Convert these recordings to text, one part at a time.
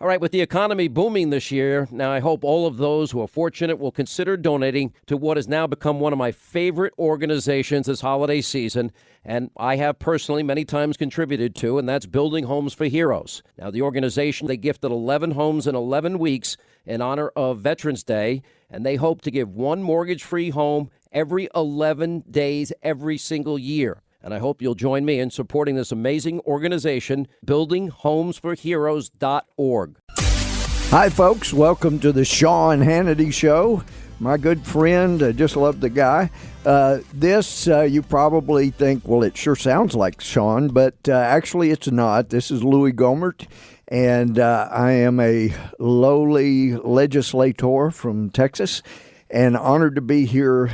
All right, with the economy booming this year, now I hope all of those who are fortunate will consider donating to what has now become one of my favorite organizations this holiday season, and I have personally many times contributed to, and that's Building Homes for Heroes. Now, the organization, they gifted 11 homes in 11 weeks in honor of Veterans Day, and they hope to give one mortgage-free home every 11 days every single year. And I hope you'll join me in supporting this amazing organization, buildinghomesforheroes.org. Hi, folks. Welcome to the Sean Hannity Show. My good friend, I just love the guy. You probably think, well, it sure sounds like Sean, but actually it's not. This is Louie Gohmert, and I am a lowly legislator from Texas, and honored to be here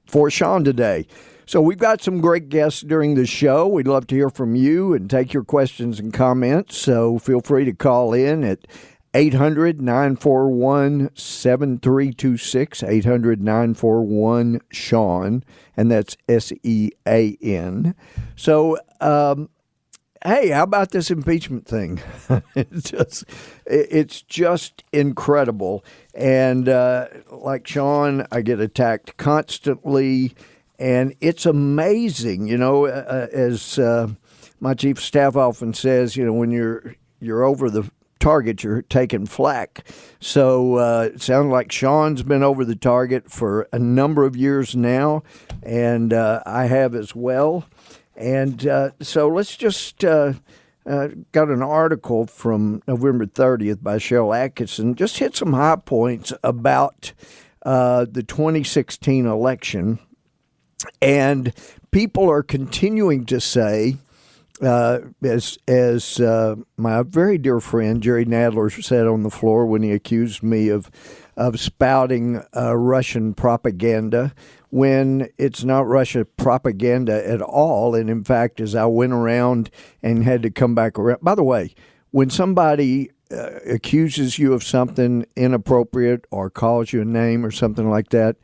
for Sean today. So we've got some great guests during the show. We'd love to hear from you and take your questions and comments. So feel free to call in at 800-941-7326, 800-941-SEAN, and that's SEAN. So, hey, how about this impeachment thing? It's just incredible. And like Sean, I get attacked constantly. And it's amazing, as my chief of staff often says, when you're over the target, you're taking flack. So it sounds like Sean's been over the target for a number of years now, and I have as well. And so let's just got an article from November 30th by Cheryl Atkinson, just hit some high points about the 2016 election. And people are continuing to say, as my very dear friend Jerry Nadler said on the floor when he accused me of spouting Russian propaganda, when it's not Russia propaganda at all. And in fact, as I went around and had to come back around, by the way, when somebody accuses you of something inappropriate or calls you a name or something like that,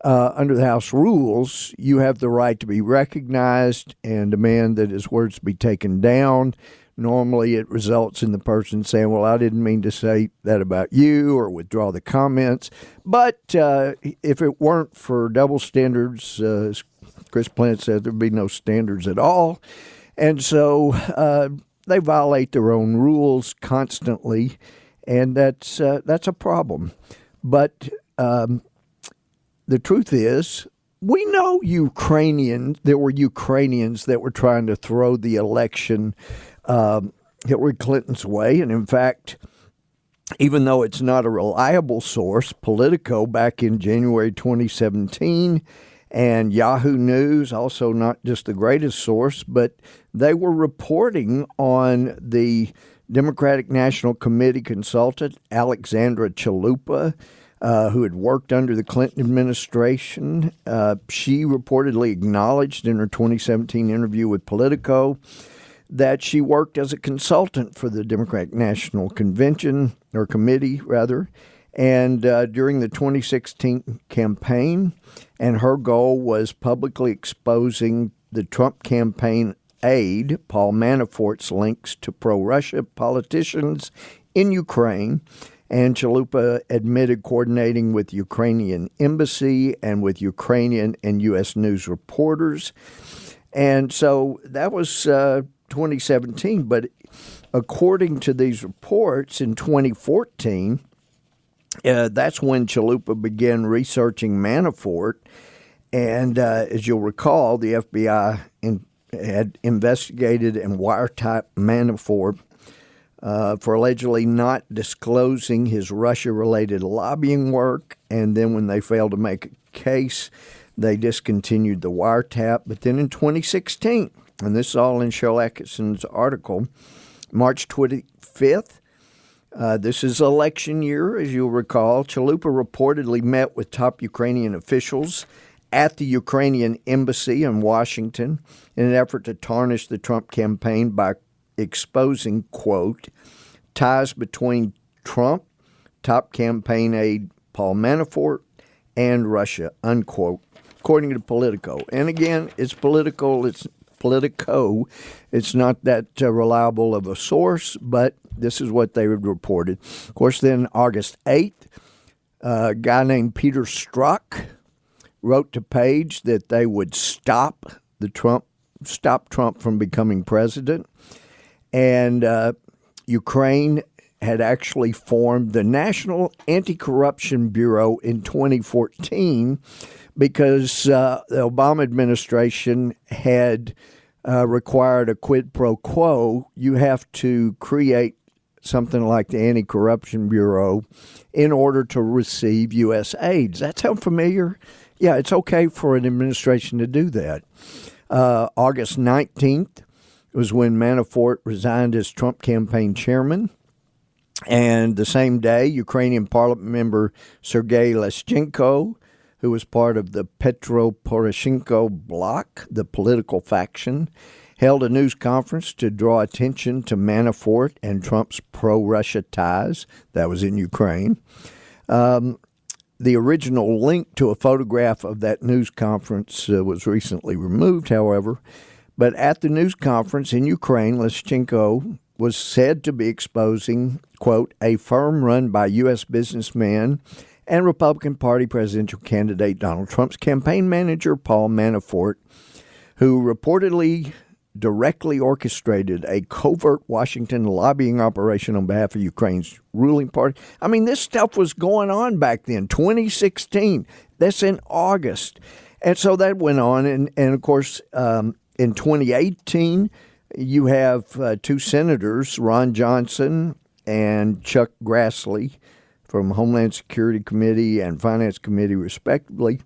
under the House rules, you have the right to be recognized and demand that his words be taken down. Normally, it results in the person saying, well, I didn't mean to say that about you, or withdraw the comments. But if it weren't for double standards, as Chris Plant said, there'd be no standards at all. And so they violate their own rules constantly, and that's a problem. But the truth is, we know there were Ukrainians that were trying to throw the election Hillary Clinton's way. And in fact, even though it's not a reliable source, Politico back in January 2017 and Yahoo News, also not just the greatest source, but they were reporting on the Democratic National Committee consultant, Alexandra Chalupa, who had worked under the Clinton administration. She reportedly acknowledged in her 2017 interview with Politico that she worked as a consultant for the Democratic National Convention, or Committee, rather, and during the 2016 campaign. And her goal was publicly exposing the Trump campaign aide, Paul Manafort's links to pro-Russia politicians in Ukraine. And Chalupa admitted coordinating with the Ukrainian embassy and with Ukrainian and U.S. news reporters. And so that was 2017. But according to these reports, in 2014, that's when Chalupa began researching Manafort. And as you'll recall, the FBI had investigated and wiretapped Manafort for allegedly not disclosing his Russia-related lobbying work. And then when they failed to make a case, they discontinued the wiretap. But then in 2016, and this is all in Cheryl Atkinson's article, March 25th, this is election year, as you'll recall, Chalupa reportedly met with top Ukrainian officials at the Ukrainian embassy in Washington in an effort to tarnish the Trump campaign by exposing, quote, ties between Trump, top campaign aide Paul Manafort, and Russia, unquote, according to Politico. And again, it's Politico Politico. It's not that reliable of a source, but this is what they reported. Of course, then August 8th, a guy named Peter Strzok wrote to Page that they would stop Trump from becoming president. And Ukraine had actually formed the National Anti-Corruption Bureau in 2014 because the Obama administration had required a quid pro quo. You have to create something like the Anti-Corruption Bureau in order to receive U.S. aid. Does that sound familiar? Yeah, it's okay for an administration to do that. August 19th was when Manafort resigned as Trump campaign chairman. And the same day, Ukrainian parliament member Sergei Leshchenko, who was part of the Petro Poroshenko bloc, the political faction, held a news conference to draw attention to Manafort and Trump's pro-Russia ties. That was in Ukraine. The original link to a photograph of that news conference was recently removed, however. But at the news conference in Ukraine, Leshchenko was said to be exposing, quote, a firm run by U.S. businessman and Republican Party presidential candidate Donald Trump's campaign manager, Paul Manafort, who reportedly directly orchestrated a covert Washington lobbying operation on behalf of Ukraine's ruling party. I mean, this stuff was going on back then, 2016. That's in August. And so that went on. And of course, in 2018, you have two senators, Ron Johnson and Chuck Grassley, from Homeland Security Committee and Finance Committee, respectively.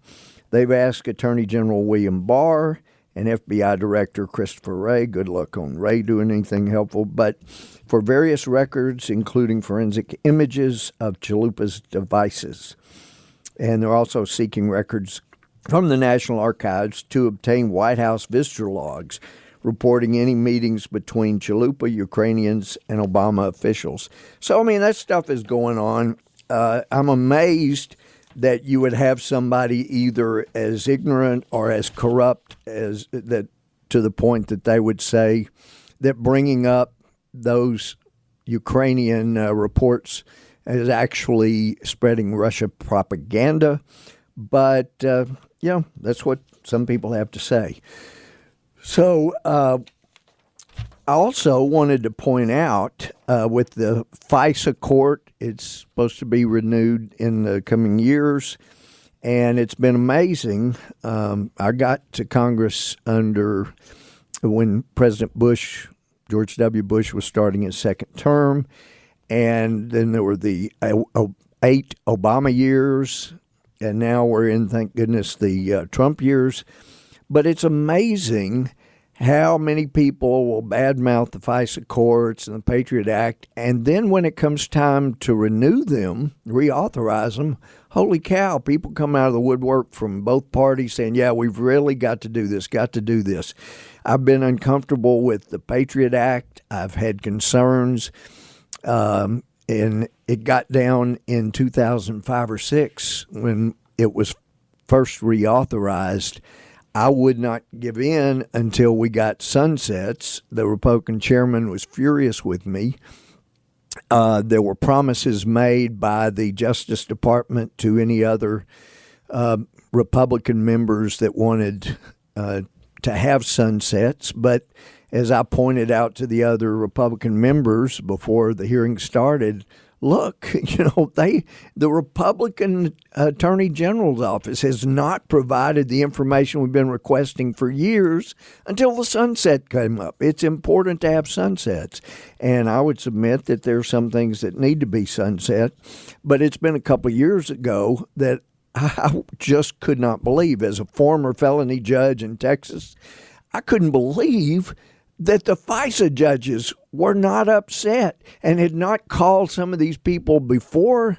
They've asked Attorney General William Barr and FBI Director Christopher Wray, good luck on Wray doing anything helpful, but for various records, including forensic images of Chalupa's devices. And they're also seeking records from the National Archives to obtain White House visitor logs reporting any meetings between Chalupa, Ukrainians, and Obama officials. So, I mean, that stuff is going on. I'm amazed that you would have somebody either as ignorant or as corrupt as that, to the point that they would say that bringing up those Ukrainian reports is actually spreading Russia propaganda. But, that's what some people have to say. So I also wanted to point out with the Fisa court, it's supposed to be renewed in the coming years, and it's been amazing. I got to Congress when President Bush, George W. Bush, was starting his second term, and then there were the 8 Obama years, and now we're in, thank goodness, the Trump years. But it's amazing how many people will badmouth the FISA courts and the Patriot Act, and then when it comes time to renew them, reauthorize them, holy cow, people come out of the woodwork from both parties saying, yeah, we've really got to do this. I've been uncomfortable with the Patriot Act. I've had concerns, and it got down in 2005 or 6 when it was first reauthorized. I would not give in until we got sunsets. The Republican chairman was furious with me. There were promises made by the Justice Department to any other Republican members that wanted to have sunsets. But as I pointed out to the other Republican members before the hearing started, look, the Republican Attorney General's office has not provided the information we've been requesting for years until the sunset came up. It's important to have sunsets. And I would submit that there are some things that need to be sunset. But it's been a couple of years ago that I just could not believe, as a former felony judge in Texas, I couldn't believe that the FISA judges were not upset and had not called some of these people before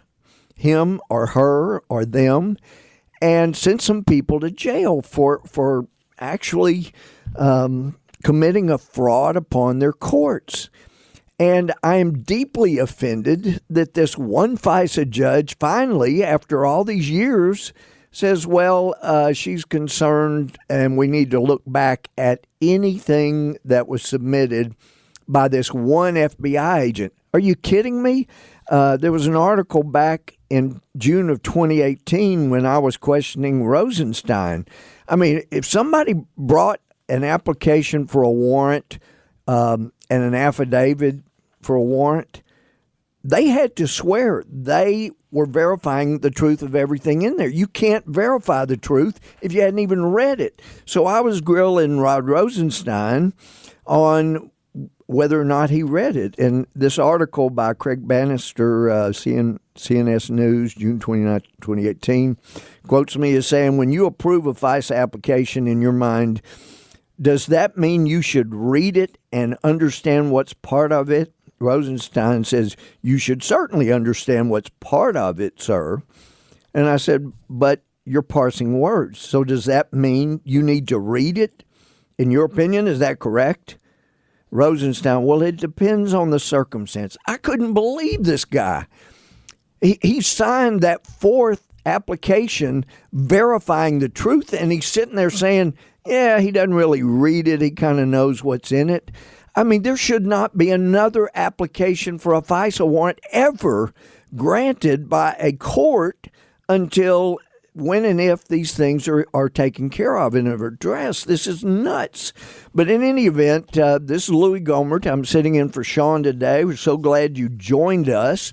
him or her or them and sent some people to jail for actually committing a fraud upon their courts. And I am deeply offended that this one FISA judge finally, after all these years, says, well, she's concerned and we need to look back at anything that was submitted by this one FBI agent. Are you kidding me? There was an article back in June of 2018 when I was questioning Rosenstein. I mean, if somebody brought an application for a warrant and an affidavit for a warrant, they had to swear they were verifying the truth of everything in there. You can't verify the truth if you hadn't even read it. So I was grilling Rod Rosenstein on whether or not he read it. And this article by Craig Bannister, CNS News, June 29, 2018, quotes me as saying, when you approve a FISA application in your mind, does that mean you should read it and understand what's part of it? Rosenstein says, you should certainly understand what's part of it, sir. And I said, but you're parsing words. So does that mean you need to read it? In your opinion, is that correct? Rosenstein, well, it depends on the circumstance. I couldn't believe this guy. He signed that fourth application verifying the truth, and he's sitting there saying, yeah, he doesn't really read it. He kind of knows what's in it. I mean, there should not be another application for a FISA warrant ever granted by a court until when and if these things are taken care of and are addressed. This is nuts. But in any event, this is Louie Gohmert. I'm sitting in for Sean today. We're so glad you joined us.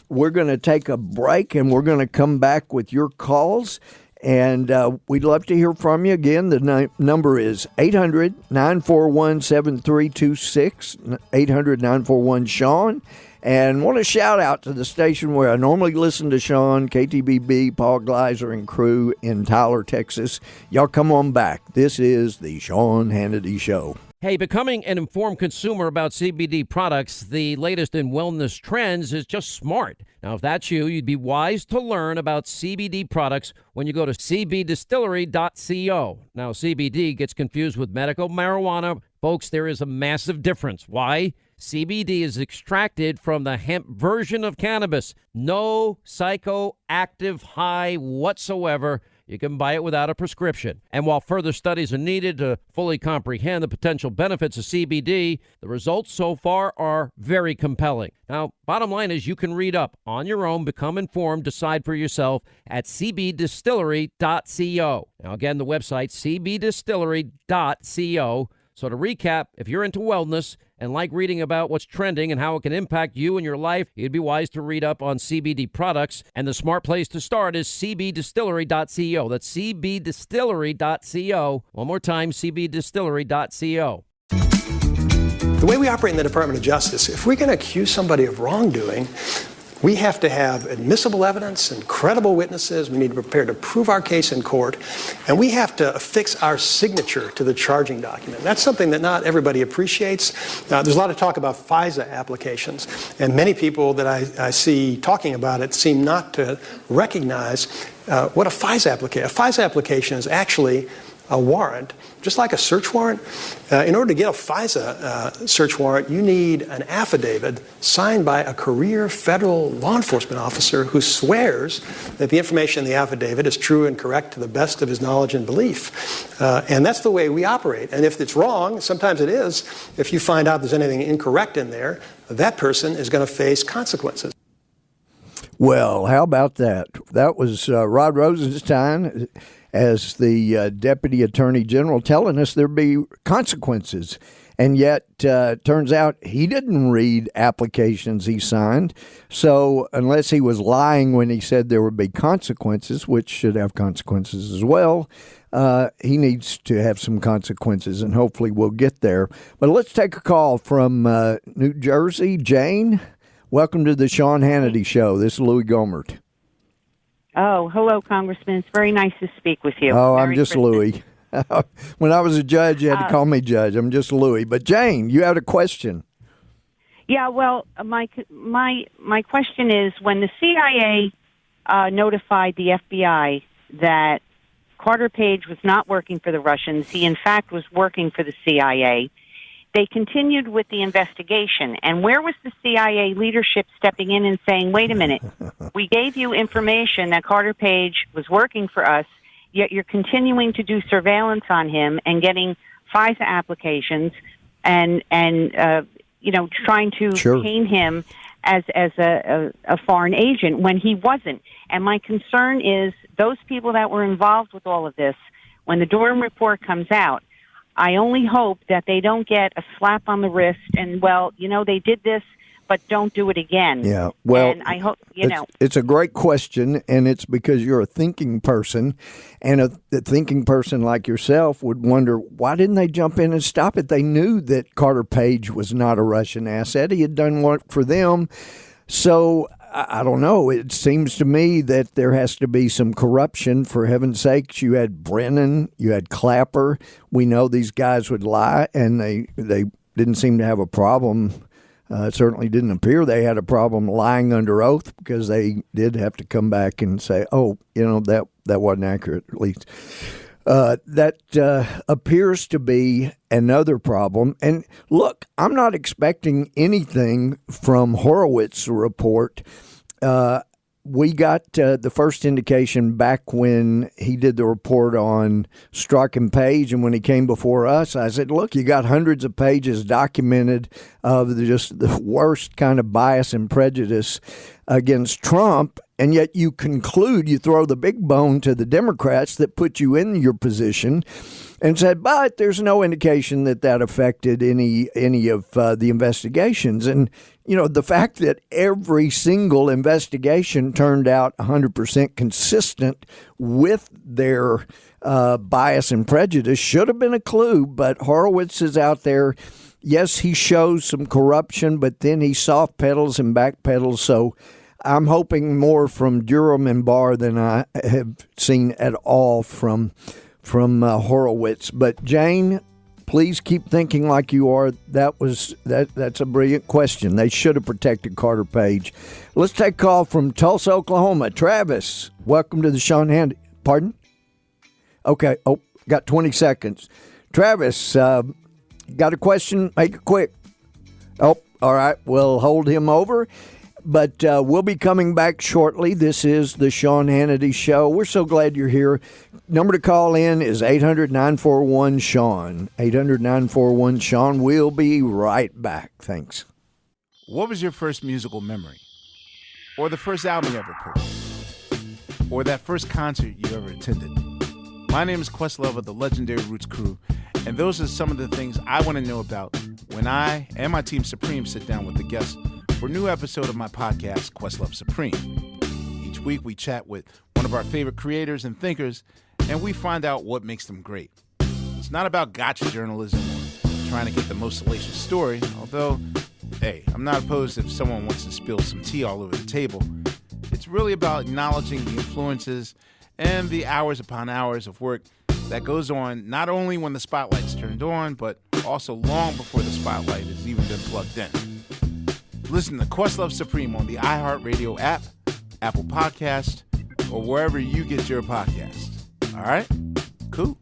We're going to take a break, and we're going to come back with your calls. And we'd love to hear from you. Again, the number is 800-941-7326, 800-941-SEAN. And want to shout out to the station where I normally listen to Sean, KTBB, Paul Gleiser, and crew in Tyler, Texas. Y'all come on back. This is the Sean Hannity Show. Hey, becoming an informed consumer about CBD products, the latest in wellness trends, is just smart. Now, if that's you, you'd be wise to learn about CBD products when you go to cbdistillery.co. Now, CBD gets confused with medical marijuana. Folks, there is a massive difference. Why? CBD is extracted from the hemp version of cannabis. No psychoactive high whatsoever. You can buy it without a prescription. And while further studies are needed to fully comprehend the potential benefits of CBD, the results so far are very compelling. Now, bottom line is you can read up on your own, become informed, decide for yourself at cbdistillery.co. Now, again, the website, cbdistillery.co. So to recap, if you're into wellness and like reading about what's trending and how it can impact you and your life, you'd be wise to read up on CBD products. And the smart place to start is cbdistillery.co. That's cbdistillery.co. One more time, cbdistillery.co. The way we operate in the Department of Justice, if we're going to accuse somebody of wrongdoing, we have to have admissible evidence and credible witnesses. We need to prepare to prove our case in court. And we have to affix our signature to the charging document. That's something that not everybody appreciates. There's a lot of talk about Fisa applications. And many people that I see talking about it seem not to recognize what a Fisa application is. A Fisa application is actually a warrant, just like a search warrant. In order to get a FISA search warrant, you need an affidavit signed by a career federal law enforcement officer who swears that the information in the affidavit is true and correct to the best of his knowledge and belief. And that's the way we operate. And if it's wrong, sometimes it is, if you find out there's anything incorrect in there, that person is going to face consequences. Well, how about that? That was Rod Rosenstein as the Deputy Attorney General telling us there'd be consequences. And yet, turns out he didn't read applications he signed. So unless he was lying when he said there would be consequences, which should have consequences as well, he needs to have some consequences, and hopefully we'll get there. But let's take a call from New Jersey. Jane, welcome to the Sean Hannity Show. This is Louie Gohmert. Oh, hello, Congressman. It's very nice to speak with you. Oh, Merry I'm just Christmas. Louie. When I was a judge, you had to call me judge. I'm just Louie. But Jane, you had a question. Yeah, well, my question is, when the CIA notified the FBI that Carter Page was not working for the Russians, he in fact was working for the CIA, they continued with the investigation. And where was the CIA leadership stepping in and saying, wait a minute, we gave you information that Carter Page was working for us, yet you're continuing to do surveillance on him and getting Fisa applications and trying to paint him as a foreign agent when he wasn't. And my concern is those people that were involved with all of this, when the Durham report comes out, I only hope that they don't get a slap on the wrist and, they did this, but don't do it again. Yeah, well, and I hope, It's a great question, and it's because you're a thinking person, and a thinking person like yourself would wonder, why didn't they jump in and stop it? They knew that Carter Page was not a Russian asset. He had done work for them. So I don't know. It seems to me that there has to be some corruption. For heaven's sakes, you had Brennan, you had Clapper. We know these guys would lie, and they didn't seem to have a problem. It certainly didn't appear they had a problem lying under oath, because they did have to come back and say, that wasn't accurate, at least. That appears to be another problem. And look, I'm not expecting anything from Horowitz's report. We got the first indication back when he did the report on Strzok and Page, and when he came before us, I said, look, you got hundreds of pages documented of just the worst kind of bias and prejudice against Trump, and yet you conclude, you throw the big bone to the Democrats that put you in your position and said, but there's no indication that affected any of the investigations. And, the fact that every single investigation turned out 100% consistent with their bias and prejudice should have been a clue. But Horowitz is out there. Yes, he shows some corruption, but then he soft pedals and back pedals. So I'm hoping more from Durham and Barr than I have seen at all from Horowitz. But Jane, please keep thinking like you are. That's a brilliant question. They should have protected Carter Page. Let's take a call from Tulsa, Oklahoma. Travis, welcome to the Sean Hannity. Pardon? Okay. Oh, got 20 seconds. Travis, got a question? Make it quick. Oh, all right. We'll hold him over. But we'll be coming back shortly. This is the Sean Hannity Show. We're so glad you're here. Number to call in is 800-941-SEAN. 800-941-SEAN. We'll be right back. Thanks. What was your first musical memory? Or the first album you ever purchased? Or that first concert you ever attended? My name is Questlove of the legendary Roots Crew, and those are some of the things I want to know about when I and my team Supreme sit down with the guests for a new episode of my podcast, Questlove Supreme. Each week we chat with one of our favorite creators and thinkers, and we find out what makes them great. It's not about gotcha journalism or trying to get the most salacious story, although, hey, I'm not opposed if someone wants to spill some tea all over the table. It's really about acknowledging the influences and the hours upon hours of work that goes on not only when the spotlight's turned on, but also long before the spotlight has even been plugged in. Listen to Questlove Supreme on the iHeartRadio app, Apple Podcast, or wherever you get your podcast. All right? Cool.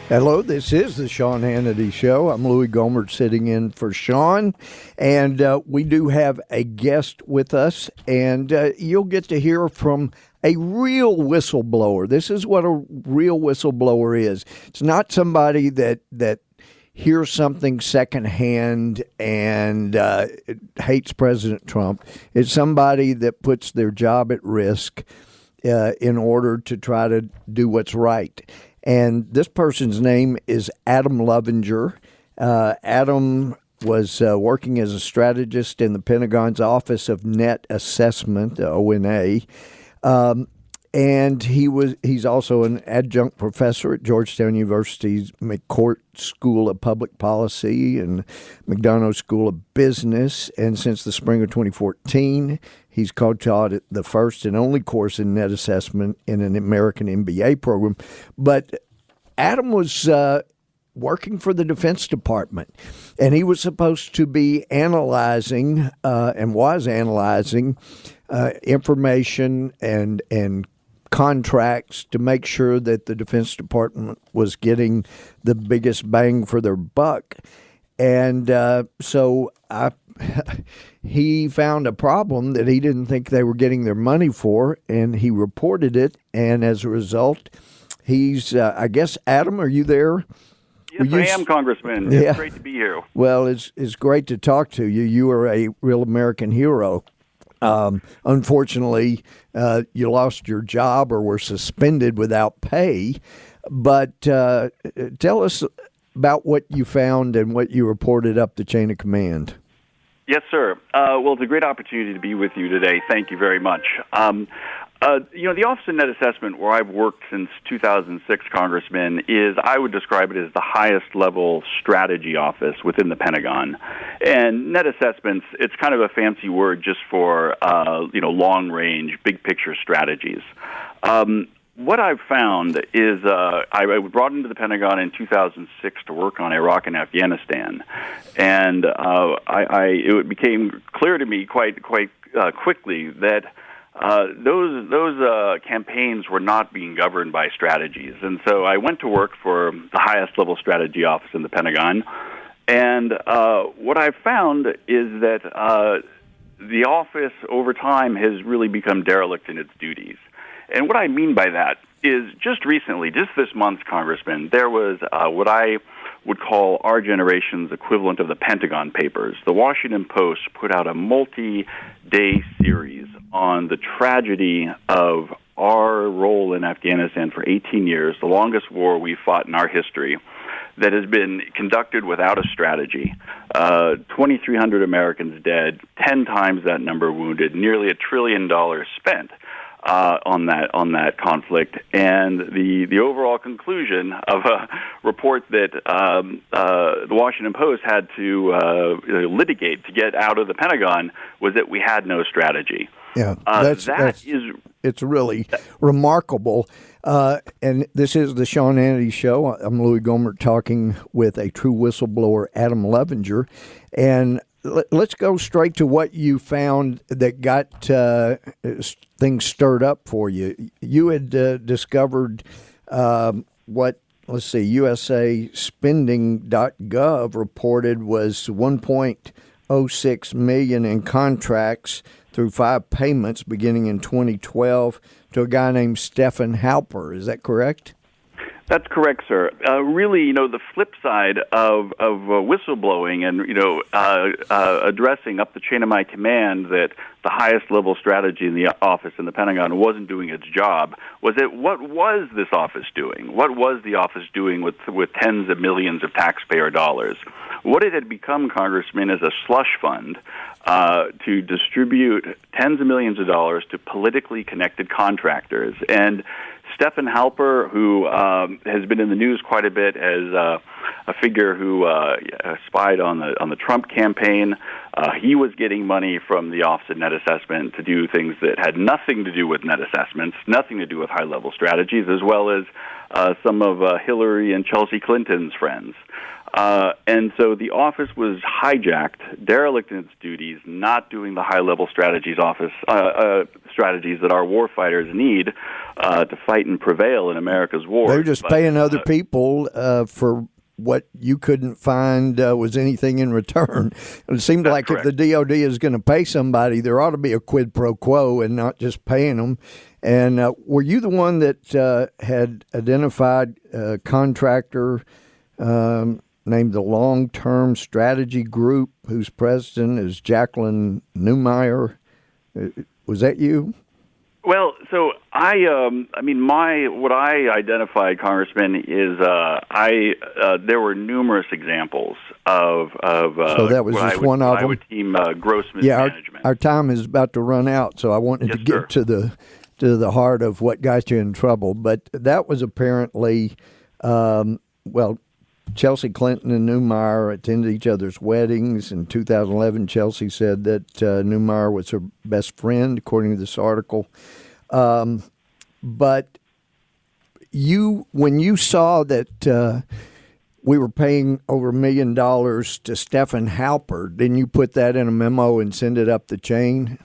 Hello, this is the Sean Hannity Show. I'm Louie Gohmert sitting in for Sean, and we do have a guest with us, and you'll get to hear from a real whistleblower. This is what a real whistleblower is. It's not somebody that hears something secondhand and hates President Trump. It's somebody that puts their job at risk in order to try to do what's right. And this person's name is Adam Loevinger. Adam was working as a strategist in the Pentagon's Office of Net Assessment, ONA. And he's also an adjunct professor at Georgetown University's McCourt School of Public Policy and McDonough School of Business. And since the spring of 2014, he's co-taught the first and only course in net assessment in an American MBA program. But Adam was working for the Defense Department, and he was supposed to be analyzing and was analyzing information and contracts to make sure that the Defense Department was getting the biggest bang for their buck. And so he found a problem that he didn't think they were getting their money for, and he reported it. And as a result, he's, I guess, Adam, are you there? Yes, I am, Congressman. It's great to be here. Well, it's great to talk to you. You are a real American hero. Unfortunately, you lost your job or were suspended without pay. But tell us about what you found and what you reported up the chain of command. Yes, sir. Well, it's a great opportunity to be with you today. Thank you very much. The Office of Net Assessment, where I've worked since 2006, Congressman, I would describe it as the highest level strategy office within the Pentagon. And net assessments, it's kind of a fancy word just for, long range, big picture strategies. What I've found is I was brought into the Pentagon in 2006 to work on Iraq and Afghanistan, and it became clear to me quite quickly that those campaigns were not being governed by strategies. And so I went to work for the highest level strategy office in the Pentagon, and what I've found is that the office over time has really become derelict in its duties. And what I mean by that is just recently, just this month, Congressman, there was what I would call our generation's equivalent of the Pentagon Papers. The Washington Post put out a multi-day series on the tragedy of our role in Afghanistan for 18 years, the longest war we fought in our history, that has been conducted without a strategy. 2,300 Americans dead, 10 times that number wounded, nearly $1 trillion spent on that conflict, and the overall conclusion of a report that the Washington Post had to litigate to get out of the Pentagon was that we had no strategy. Yeah, it's really remarkable. And this is the Sean Hannity Show. I'm Louie Gohmert talking with a true whistleblower, Adam Loevinger, and let's go straight to what you found that got things stirred up for you. You had discovered USAspending.gov reported was $1.06 million in contracts through 5 payments beginning in 2012 to a guy named Stephen Halper. Is that correct? That's correct, sir. Really, the flip side of whistleblowing and, addressing up the chain of my command that the highest level strategy in the office in the Pentagon wasn't doing its job was that what was this office doing? What was the office doing with tens of millions of taxpayer dollars? What it had become, Congressman, is a slush fund to distribute tens of millions of dollars to politically connected contractors. And Stephen Halper, who has been in the news quite a bit as a figure who spied on the Trump campaign, he was getting money from the Office of Net Assessment to do things that had nothing to do with net assessments, nothing to do with high-level strategies, as well as some of Hillary and Chelsea Clinton's friends. And so the office was hijacked, derelict in its duties, not doing the high-level strategies strategies that our warfighters need to fight and prevail in America's war. They're just paying other people for what you couldn't find was anything in return. It seemed like correct. If the DOD is going to pay somebody, there ought to be a quid pro quo and not just paying them. And were you the one that had identified a contractor named the Long-Term Strategy Group, whose president is Jacqueline Neumeyer? Was that you? Well, so what I identified, Congressman, is there were numerous examples of so that was just one of them. I would deem gross mismanagement. Yeah, our time is about to run out, so I wanted to get to the heart of what got you in trouble. But that was apparently, Chelsea Clinton and Neumeyer attended each other's weddings. In 2011, Chelsea said that Neumeyer was her best friend, according to this article. But when you saw that we were paying over $1 million to Stephen Halper, didn't you put that in a memo and send it up the chain?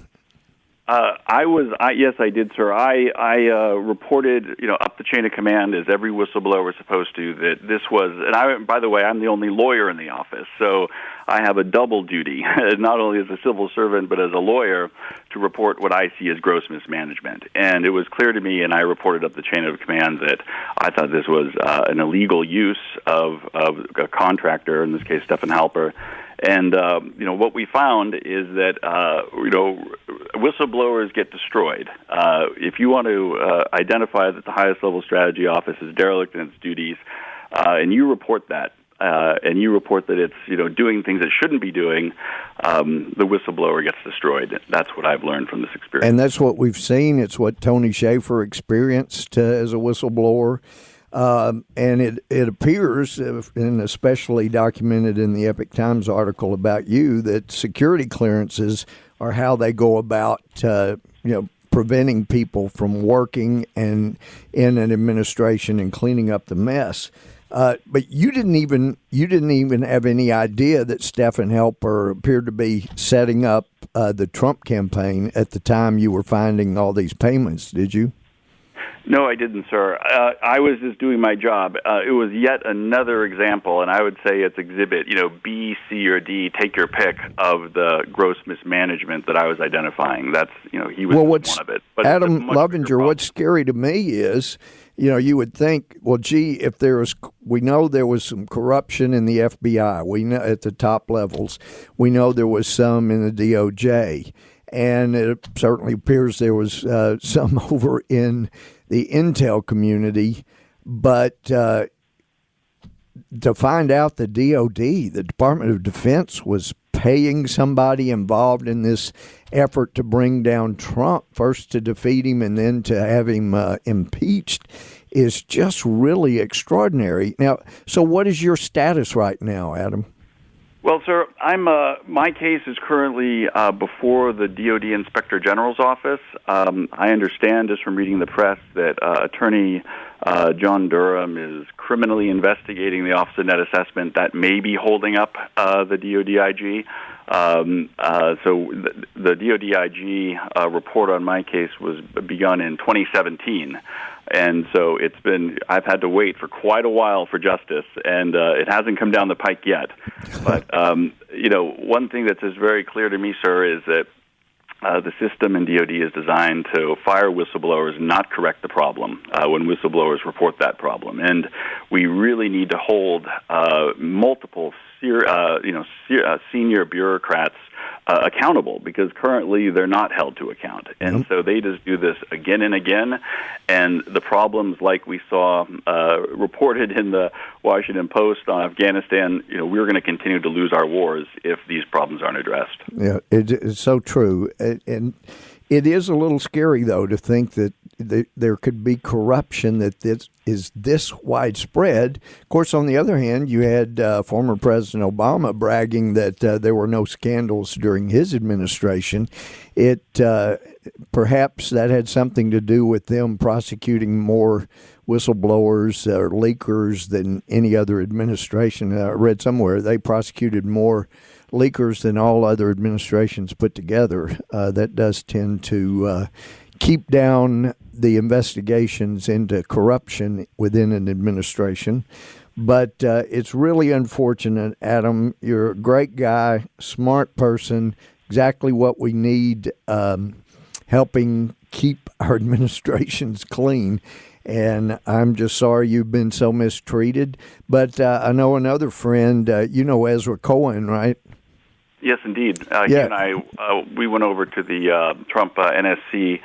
Yes, I did, sir. I reported, up the chain of command, as every whistleblower is supposed to, that this was, and by the way, I'm the only lawyer in the office, so I have a double duty, not only as a civil servant, but as a lawyer, to report what I see as gross mismanagement. And it was clear to me, and I reported up the chain of command, that I thought this was an illegal use of a contractor, in this case, Stephen Halper. And, what we found is that, whistleblowers get destroyed. If you want to identify that the highest level strategy office is derelict in its duties, and you report that, and you report that it's, doing things it shouldn't be doing, the whistleblower gets destroyed. That's what I've learned from this experience. And that's what we've seen. It's what Tony Schaefer experienced as a whistleblower. And it appears, and especially documented in the Epoch Times article about you, that security clearances are how they go about, preventing people from working and in an administration and cleaning up the mess. But you didn't even have any idea that Stephen Halper appeared to be setting up the Trump campaign at the time you were finding all these payments, did you? No, I didn't, sir. I was just doing my job. It was yet another example, and I would say it's exhibit, B, C, or D, take your pick, of the gross mismanagement that I was identifying. That's, he was one of it. But Adam Loevinger, what's scary to me is, you would think, well, gee, we know there was some corruption in the FBI. We know at the top levels. We know there was some in the DOJ. And it certainly appears there was some over in the intel community, but to find out the DOD, the Department of Defense, was paying somebody involved in this effort to bring down Trump, first to defeat him and then to have him impeached, is just really extraordinary. Now, so what is your status right now, Adam? Well, sir, my case is currently before the DOD Inspector General's office. I understand just from reading the press that Attorney John Durham is criminally investigating the Office of Net Assessment that may be holding up the DOD IG. So the DOD IG report on my case was begun in 2017. And so I've had to wait for quite a while for justice, and it hasn't come down the pike yet. But, one thing that's just very clear to me, sir, is that the system in DOD is designed to fire whistleblowers, not correct the problem when whistleblowers report that problem. And we really need to hold multiple senior bureaucrats accountable, because currently they're not held to account. And so they just do this again and again. And the problems, like we saw reported in the Washington Post on Afghanistan, we're going to continue to lose our wars if these problems aren't addressed. Yeah, it's so true. And it is a little scary, though, to think that there could be corruption that is this widespread. Of course, on the other hand, you had former President Obama bragging that there were no scandals during his administration. Perhaps that had something to do with them prosecuting more whistleblowers or leakers than any other administration. I read somewhere they prosecuted more leakers than all other administrations put together. That does tend to keep down the investigations into corruption within an administration. But it's really unfortunate, Adam. You're a great guy, smart person, exactly what we need, helping keep our administrations clean. And I'm just sorry you've been so mistreated. But I know another friend, Ezra Cohen, right? Yes, indeed. He and I, we went over to the Trump NSC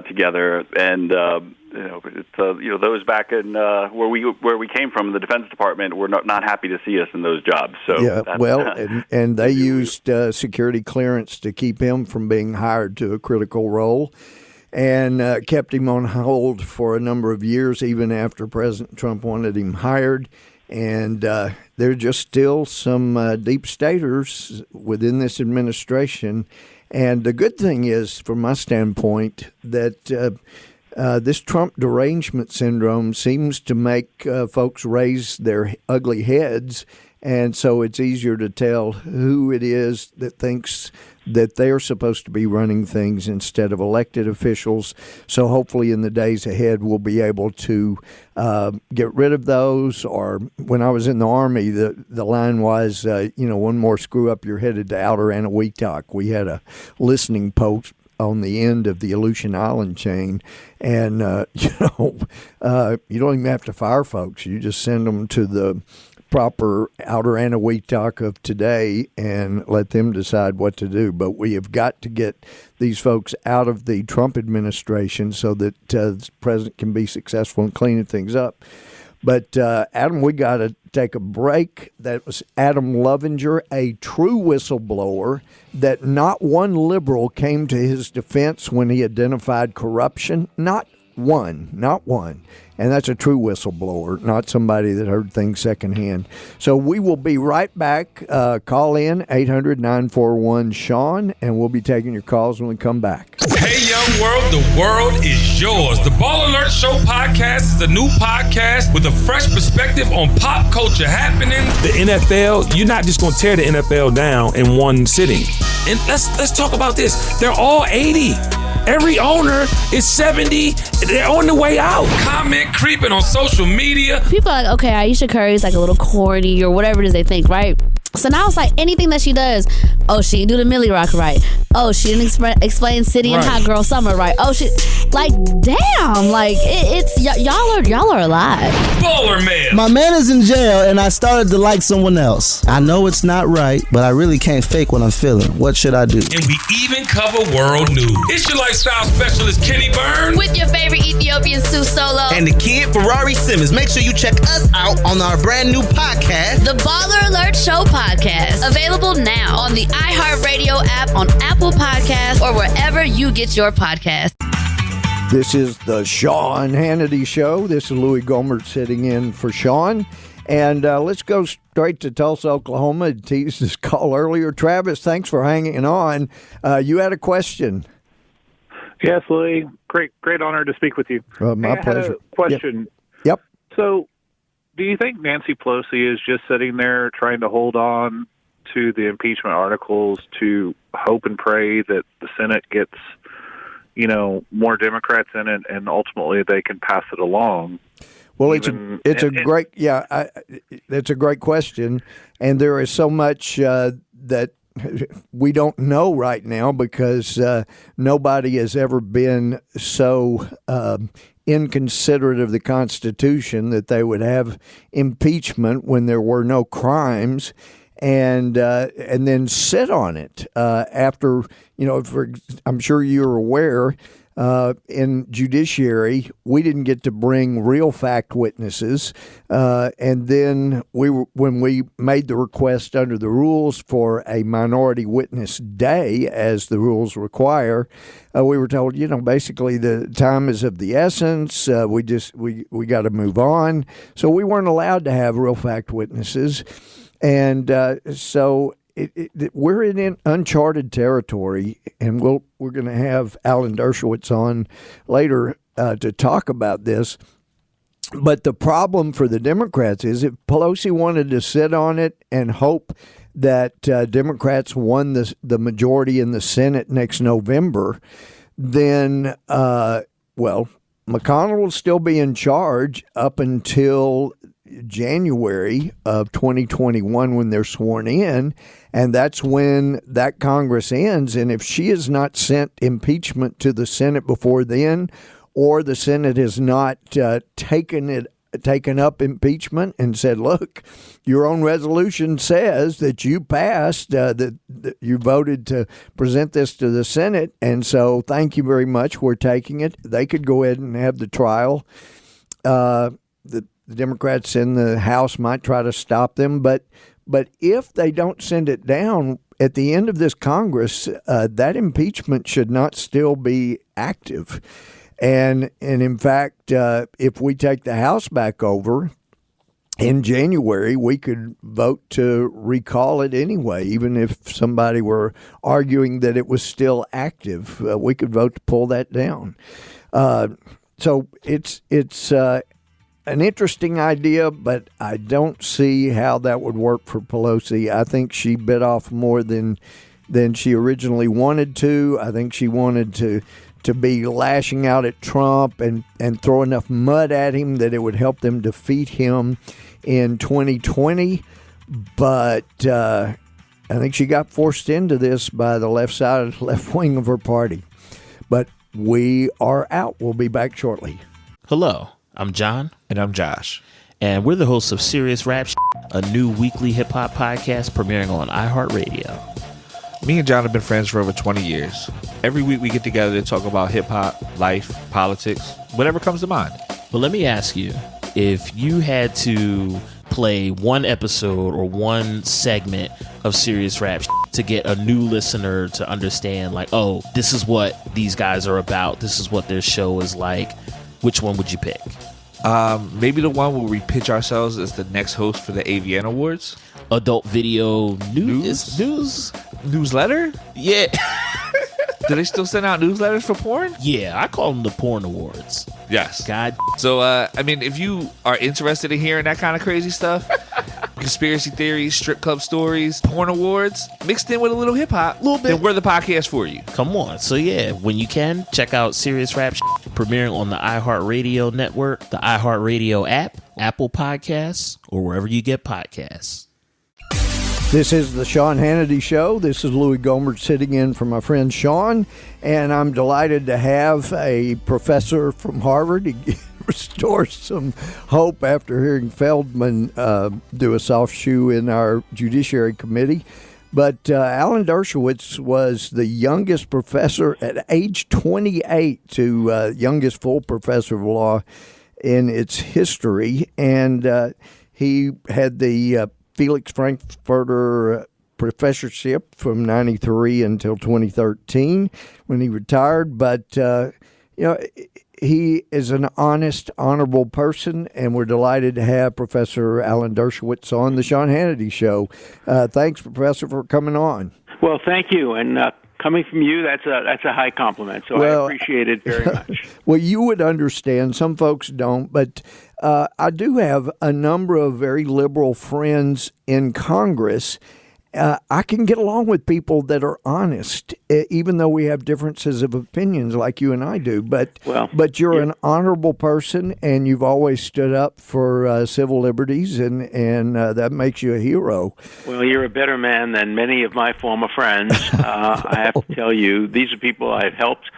together, and those back in where we came from, the Defense Department, were not happy to see us in those jobs. So and they used security clearance to keep him from being hired to a critical role, and kept him on hold for a number of years, even after President Trump wanted him hired. And there are just still some deep staters within this administration. And the good thing is, from my standpoint, that this Trump derangement syndrome seems to make folks raise their ugly heads And so it's easier to tell who it is that thinks that they're supposed to be running things instead of elected officials. So hopefully in the days ahead, we'll be able to get rid of those. Or when I was in the Army, the line was, one more screw up, you're headed to Outer Anahuac. We had a listening post on the end of the Aleutian Island chain. And, you don't even have to fire folks. You just send them to the proper Outer Anahuac of today and let them decide what to do. But we have got to get these folks out of the Trump administration so that the president can be successful in cleaning things up. But, Adam, we got to take a break. That was Adam Loevinger, a true whistleblower, that not one liberal came to his defense when he identified corruption. Not one. And that's a true whistleblower, not somebody that heard things secondhand. So we will be right back. Call in 800-941-SEAN, and we'll be taking your calls when we come back. Hey, young world, the world is yours. The Ball Alert Show podcast is a new podcast with a fresh perspective on pop culture happenings. The NFL, you're not just going to tear the NFL down in one sitting. And let's talk about this. They're all 80. Every owner is 70. They're on the way out. Comment creeping on social media. People are like, okay, Aisha Curry's like a little corny or whatever it is they think, right? So now it's like anything that she does, oh, she didn't do the Millie Rock right. Oh, she didn't explain City and Hot Girl Summer right. Oh, she, like, damn, like, it's y'all are alive. Baller Man. My man is in jail and I started to like someone else. I know it's not right, but I really can't fake what I'm feeling. What should I do? And we even cover world news. It's your lifestyle specialist, Kenny Burns. With your favorite Ethiopian Sue Solo. And the kid, Ferrari Simmons. Make sure you check us out on our brand new podcast, The Baller Alert Show Podcast. Available now on the iHeartRadio app, on Apple Podcasts, or wherever you get your podcasts. This is the Sean Hannity Show. This is Louie Gohmert sitting in for Sean. And let's go straight to Tulsa, Oklahoma. I teased this call earlier. Travis, thanks for hanging on. You had a question. Yes, Louie. Great honor to speak with you. My pleasure. I had a question. Yep. So, do you think Nancy Pelosi is just sitting there trying to hold on to the impeachment articles to hope and pray that the Senate gets, more Democrats in it and ultimately they can pass it along? Well, it's a great question, and there is so much that we don't know right now because nobody has ever been so inconsiderate of the Constitution that they would have impeachment when there were no crimes, and then sit on it after, I'm sure you're aware, in judiciary, we didn't get to bring real fact witnesses. And then when we made the request under the rules for a minority witness day, as the rules require, we were told, basically the time is of the essence. We got to move on. So we weren't allowed to have real fact witnesses. And so we're in uncharted territory, and we're going to have Alan Dershowitz on later to talk about this. But the problem for the Democrats is if Pelosi wanted to sit on it and hope that Democrats won the majority in the Senate next November, then, McConnell will still be in charge up until January of 2021 when they're sworn in, and that's when that Congress ends. And if she has not sent impeachment to the Senate before then, or the Senate has not taken up impeachment and said, look, your own resolution says that you passed, that you voted to present this to the Senate, and so thank you very much, we're taking it, they could go ahead and have the trial. The Democrats in the House might try to stop them, but if they don't send it down at the end of this Congress, that impeachment should not still be active. And in fact, if we take the House back over in January, we could vote to recall it anyway, even if somebody were arguing that it was still active. We could vote to pull that down. So it's an interesting idea, but I don't see how that would work for Pelosi. I think she bit off more than she originally wanted to. I think she wanted to be lashing out at Trump and throw enough mud at him that it would help them defeat him in 2020. But I think she got forced into this by the left wing of her party. But we are out. We'll be back shortly. Hello, I'm John. And I'm Josh. And we're the hosts of Serious Rap, a new weekly hip-hop podcast premiering on iHeartRadio. Me and John have been friends for over 20 years. Every week we get together to talk about hip-hop, life, politics, whatever comes to mind. But let me ask you, if you had to play one episode or one segment of Serious Rap to get a new listener to understand, like, oh, this is what these guys are about, this is what their show is like, which one would you pick? Maybe the one where we pitch ourselves as the next host for the AVN Awards. Adult video newsletter? Yeah. Do they still send out newsletters for porn? Yeah, I call them the Porn Awards. Yes. God. So, I mean, if you are interested in hearing that kind of crazy stuff, conspiracy theories, strip club stories, porn awards, mixed in with a little hip-hop, then we're the podcast for you. Come on. So, yeah, when you can, check out Serious Rap premiering on the iHeartRadio network, the iHeartRadio app, Apple Podcasts, or wherever you get podcasts. This is the Sean Hannity Show. This is Louie Gohmert sitting in for my friend Sean, and I'm delighted to have a professor from Harvard. He restores some hope after hearing Feldman do a soft shoe in our Judiciary Committee. But Alan Dershowitz was the youngest professor at age 28 to youngest full professor of law in its history, and he had the Felix Frankfurter professorship from 93 until 2013 when he retired. But, he is an honest, honorable person, and we're delighted to have Professor Alan Dershowitz on the Sean Hannity Show. Thanks, Professor, for coming on. Well, thank you. And coming from you, that's a high compliment, so I appreciate it very much. Well, you would understand. Some folks don't, but I do have a number of very liberal friends in Congress. I can get along with people that are honest, even though we have differences of opinions like you and I do. But you're an honorable person, and you've always stood up for civil liberties, and that makes you a hero. Well, you're a better man than many of my former friends. I have to tell you, these are people I've helped.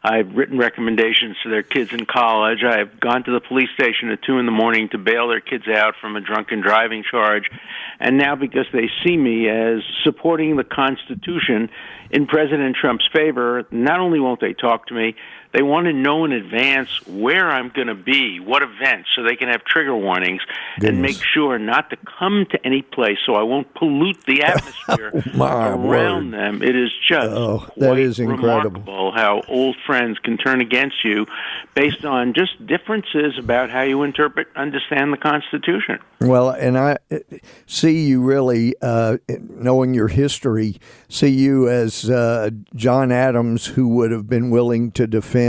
I've written recommendations to their kids in college. I've gone to the police station at 2 a.m. to bail their kids out from a drunken driving charge. And now, because they see me as supporting the Constitution in President Trump's favor, not only won't they talk to me, they want to know in advance where I'm going to be, what events, so they can have trigger warnings and make sure not to come to any place so I won't pollute the atmosphere around them. It is just that is incredible. Remarkable how old friends can turn against you based on just differences about how you understand the Constitution. Well, and I see you really, knowing your history, see you as John Adams, who would have been willing to defend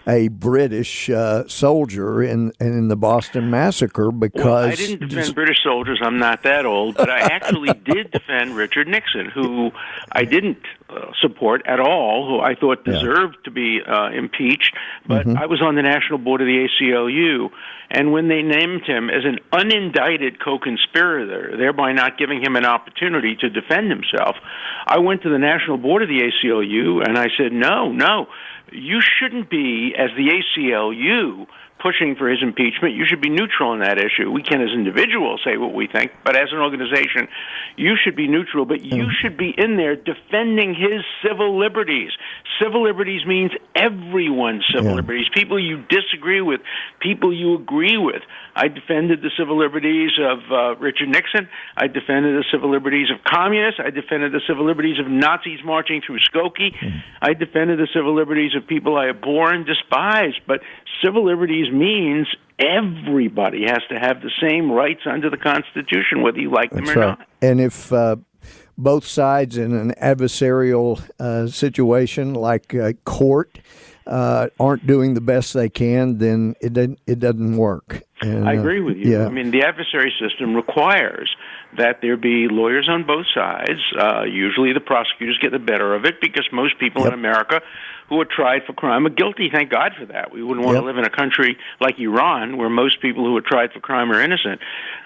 a British soldier in the Boston Massacre because... Well, I didn't defend British soldiers. I'm not that old. But I actually did defend Richard Nixon, who I didn't support at all, who I thought deserved to be impeached. But I was on the National Board of the ACLU. And when they named him as an unindicted co-conspirator, thereby not giving him an opportunity to defend himself, I went to the National Board of the ACLU and I said, no, you shouldn't be, as the ACLU, pushing for his impeachment. You should be neutral in that issue. We can, as individuals, say what we think, but as an organization, you should be neutral, but you should be in there defending his civil liberties. Civil liberties means everyone's civil liberties, people you disagree with, people you agree with. I defended the civil liberties of Richard Nixon. I defended the civil liberties of communists. I defended the civil liberties of Nazis marching through Skokie. I defended the civil liberties of people I abhor and despise. But civil liberties means everybody has to have the same rights under the Constitution, whether you like them or not. And if both sides in an adversarial situation like court aren't doing the best they can, then it doesn't work. And, I agree with you. Yeah. I mean, the adversary system requires that there be lawyers on both sides. Usually the prosecutors get the better of it because most people in America who are tried for crime are guilty. Thank God for that. We wouldn't want to live in a country like Iran where most people who are tried for crime are innocent.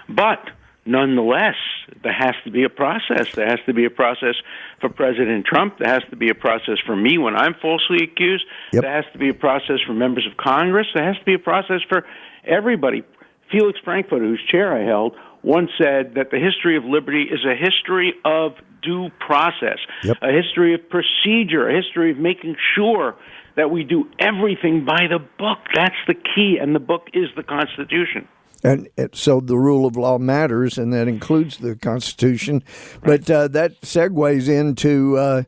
But nonetheless, there has to be a process. There has to be a process for President Trump. There has to be a process for me when I'm falsely accused. There has to be a process for members of Congress. There has to be a process for everybody. Felix Frankfurter, whose chair I held, once said that the history of liberty is a history of due process, a history of procedure, a history of making sure that we do everything by the book. That's the key, and the book is the Constitution. And so the rule of law matters, and that includes the Constitution. But that segues into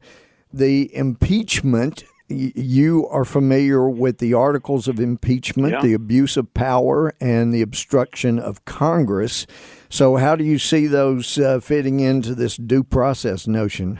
the impeachment. You are familiar with the articles of impeachment, the abuse of power, and the obstruction of Congress. So how do you see those fitting into this due process notion?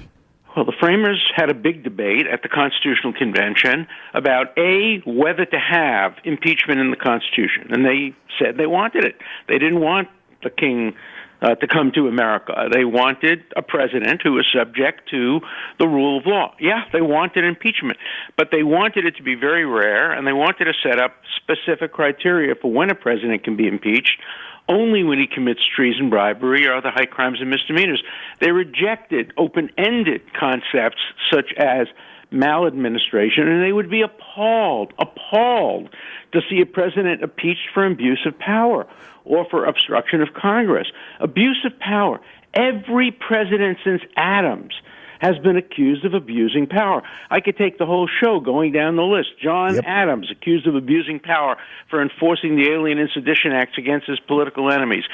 Well, the framers had a big debate at the Constitutional Convention about, A, whether to have impeachment in the Constitution. And they said they wanted it. They didn't want the king to come to America. They wanted a president who was subject to the rule of law. Yeah, they wanted impeachment, but they wanted it to be very rare, and they wanted to set up specific criteria for when a president can be impeached, only when he commits treason, bribery, or other high crimes and misdemeanors. They rejected open-ended concepts such as maladministration, and they would be appalled to see a president impeached for abuse of power or for obstruction of Congress. Abuse of power. Every president since Adams has been accused of abusing power. I could take the whole show going down the list. John Adams, accused of abusing power for enforcing the Alien and Sedition Acts against his political enemies.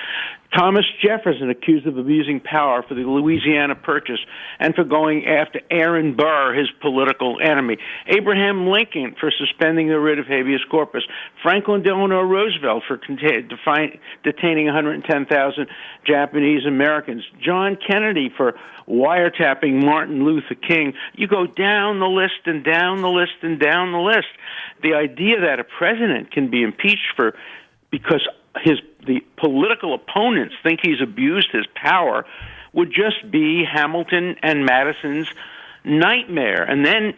Thomas Jefferson, accused of abusing power for the Louisiana Purchase and for going after Aaron Burr, his political enemy. Abraham Lincoln for suspending the writ of habeas corpus. Franklin Delano Roosevelt for detaining 110,000 Japanese Americans. John Kennedy for wiretapping Martin Luther King. You go down the list and down the list and down the list. The idea that a president can be impeached because the political opponents think he's abused his power would just be Hamilton and Madison's nightmare. And then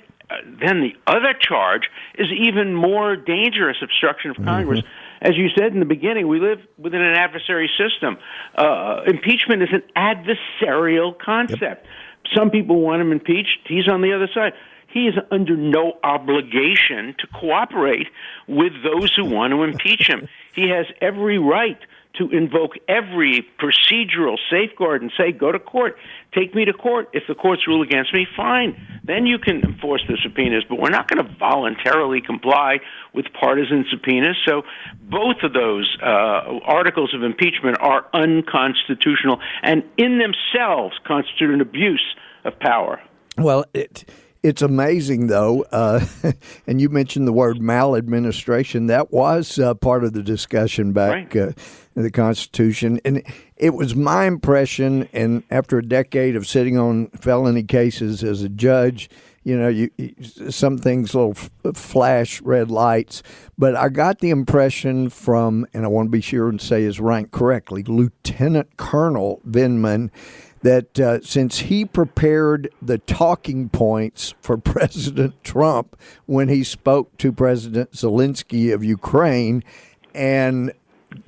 the other charge is even more dangerous, obstruction of Congress. As you said in the beginning, we live within an adversary system. Impeachment is an adversarial concept. Some people want him impeached. He's on the other side. He is under no obligation to cooperate with those who want to impeach him. He has every right to invoke every procedural safeguard and say, go to court, take me to court. If the courts rule against me, fine. Then you can enforce the subpoenas, but we're not going to voluntarily comply with partisan subpoenas. So both of those articles of impeachment are unconstitutional and in themselves constitute an abuse of power. Well, it's amazing, though, and you mentioned the word maladministration. That was part of the discussion back in the Constitution. And it was my impression, and after a decade of sitting on felony cases as a judge, some things little flash red lights. But I got the impression from, and I want to be sure and say his rank correctly, Lieutenant Colonel Vindman, that since he prepared the talking points for President Trump when he spoke to President Zelensky of Ukraine, and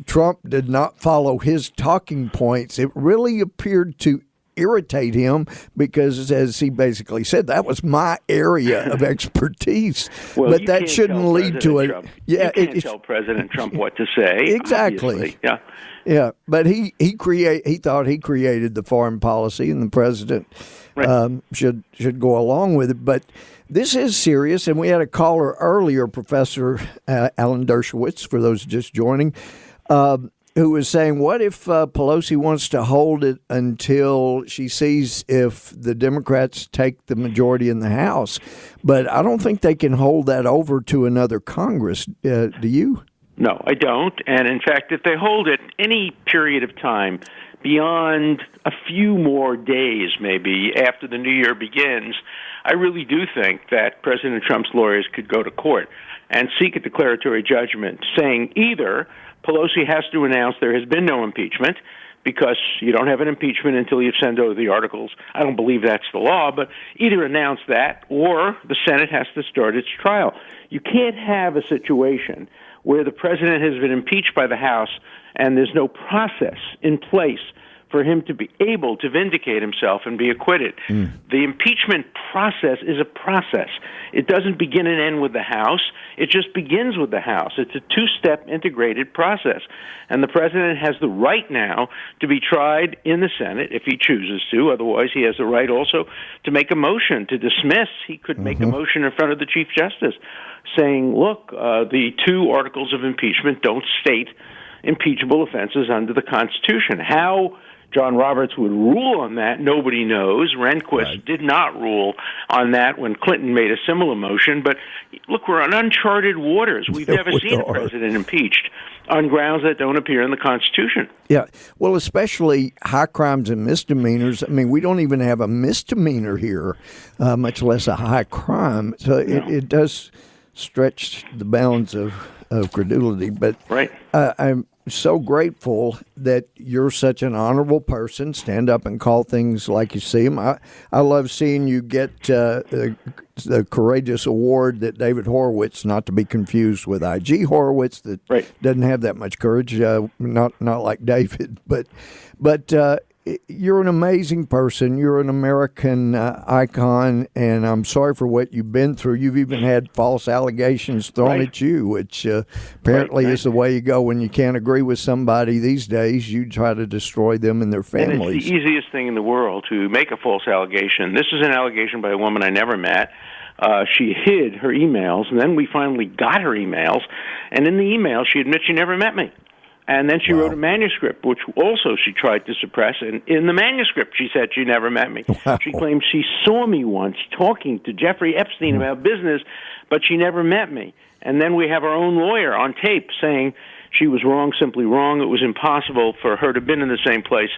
Trump did not follow his talking points, it really appeared to irritate him because, as he basically said, that was my area of expertise. Well, but that shouldn't lead to Trump. You can't tell President Trump what to say. Exactly. Obviously. Yeah. Yeah, but he thought he created the foreign policy, and the president should go along with it. But this is serious, and we had a caller earlier, Professor Alan Dershowitz, for those just joining, who was saying, what if Pelosi wants to hold it until she sees if the Democrats take the majority in the House? But I don't think they can hold that over to another Congress. Do you? No, I don't. And in fact, if they hold it any period of time beyond a few more days, maybe after the new year begins, I really do think that President Trump's lawyers could go to court and seek a declaratory judgment saying either Pelosi has to announce there has been no impeachment, because you don't have an impeachment until you send over the articles. I don't believe that's the law, but either announce that or the Senate has to start its trial. You can't have a situation where the president has been impeached by the House and there's no process in place for him to be able to vindicate himself and be acquitted. The impeachment process is a process. It doesn't begin and end with the House. It just begins with the House. It's a two-step integrated process. And the president has the right now to be tried in the Senate if he chooses to. Otherwise, he has the right also to make a motion to dismiss. He could make a motion in front of the Chief Justice saying, look, the two articles of impeachment don't state impeachable offenses under the Constitution. How John Roberts would rule on that, nobody knows. Rehnquist did not rule on that when Clinton made a similar motion. But look, we're on uncharted waters. We've never seen a president impeached on grounds that don't appear in the Constitution. Yeah, well, especially high crimes and misdemeanors. I mean, we don't even have a misdemeanor here, much less a high crime. So it does stretch the bounds of credulity. But I'm so grateful that you're such an honorable person. Stand up and call things like you see them. I love seeing you get the courageous award that David Horowitz, not to be confused with I.G. Horowitz, that doesn't have that much courage, not like David, but you're an amazing person. You're an American icon, and I'm sorry for what you've been through. You've even had false allegations thrown at you, which apparently is the way you go when you can't agree with somebody these days. You try to destroy them and their families. And it's the easiest thing in the world to make a false allegation. This is an allegation by a woman I never met. She hid her emails, and then we finally got her emails. And in the email, she admits she never met me. And then she wrote a manuscript, which also she tried to suppress. And in the manuscript, she said she never met me. She claimed she saw me once talking to Jeffrey Epstein about business, but she never met me. And then we have our own lawyer on tape saying she was wrong, simply wrong. It was impossible for her to have been in the same place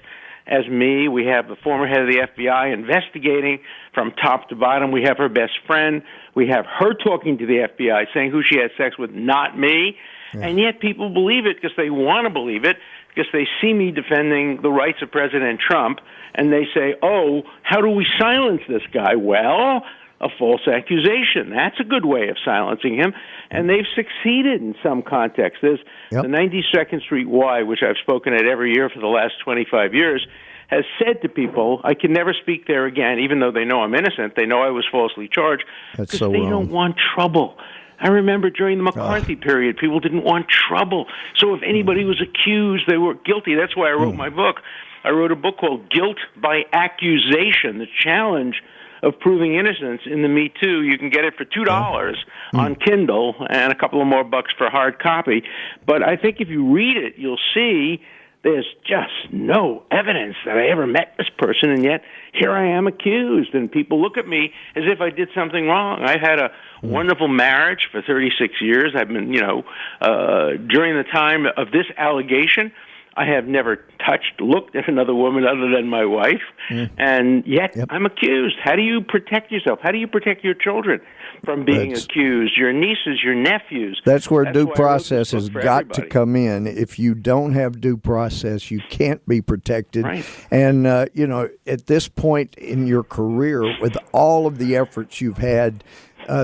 as me. We have the former head of the FBI investigating from top to bottom. We have her best friend. We have her talking to the FBI saying who she had sex with, not me. And yet people believe it because they want to believe it, because they see me defending the rights of President Trump, and they say, oh, how do we silence this guy? Well, a false accusation. That's a good way of silencing him, and they've succeeded in some context. There's the 92nd Street Y, which I've spoken at every year for the last 25 years, has said to people, I can never speak there again, even though they know I'm innocent. They know I was falsely charged, because they don't want trouble. I remember during the McCarthy period, people didn't want trouble. So if anybody was accused, they were guilty. That's why I wrote my book. I wrote a book called Guilt by Accusation, the challenge of proving innocence in the Me Too. You can get it for $2 on Kindle and a couple of more bucks for hard copy. But I think if you read it, you'll see there's just no evidence that I ever met this person, and yet here I am accused, and people look at me as if I did something wrong. I've had a wonderful marriage for 36 years. I've been, during the time of this allegation, I have never looked at another woman other than my wife, and yet I'm accused. How do you protect yourself? How do you protect your children from being accused? Your nieces, your nephews. That's where due process has got to come in. If you don't have due process, you can't be protected. And, at this point in your career, with all of the efforts you've had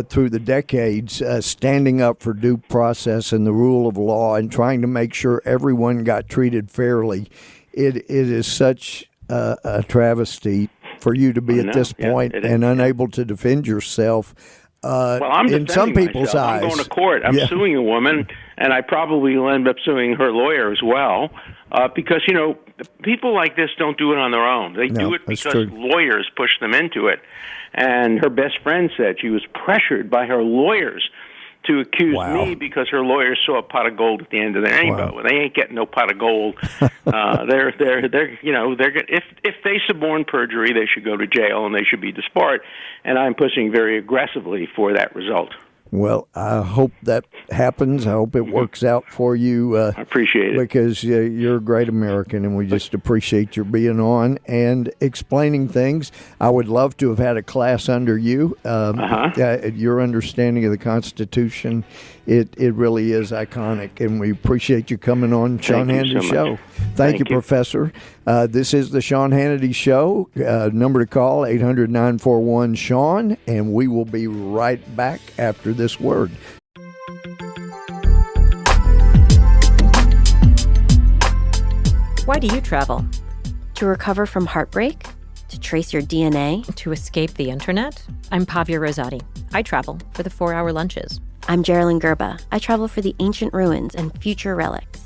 through the decades, standing up for due process and the rule of law and trying to make sure everyone got treated fairly, it is such a travesty for you to be at this point and unable to defend yourself. Well, I'm in some people's eyes. I'm going to court. I'm suing a woman, and I probably will end up suing her lawyer as well, because, people like this don't do it on their own. They do it because lawyers push them into it. And her best friend said she was pressured by her lawyers to accuse me because her lawyers saw a pot of gold at the end of their rainbow. Well, they ain't getting no pot of gold. They're if they suborn perjury, they should go to jail and they should be disbarred. And I'm pushing very aggressively for that result. Well, I hope that happens. I hope it works out for you. I appreciate it. Because you're a great American, and we just appreciate your being on and explaining things. I would love to have had a class under you. Your understanding of the Constitution, it really is iconic, and we appreciate you coming on Sean Hannity Show. Thank you, Professor. This is the Sean Hannity Show. Number to call, 800-941-SEAN, and we will be right back after this word. Why do you travel? To recover from heartbreak? To trace your DNA? To escape the internet? I'm Pavia Rosati. I travel for the 4-hour lunches. I'm Geraldine Gerba. I travel for the ancient ruins and future relics.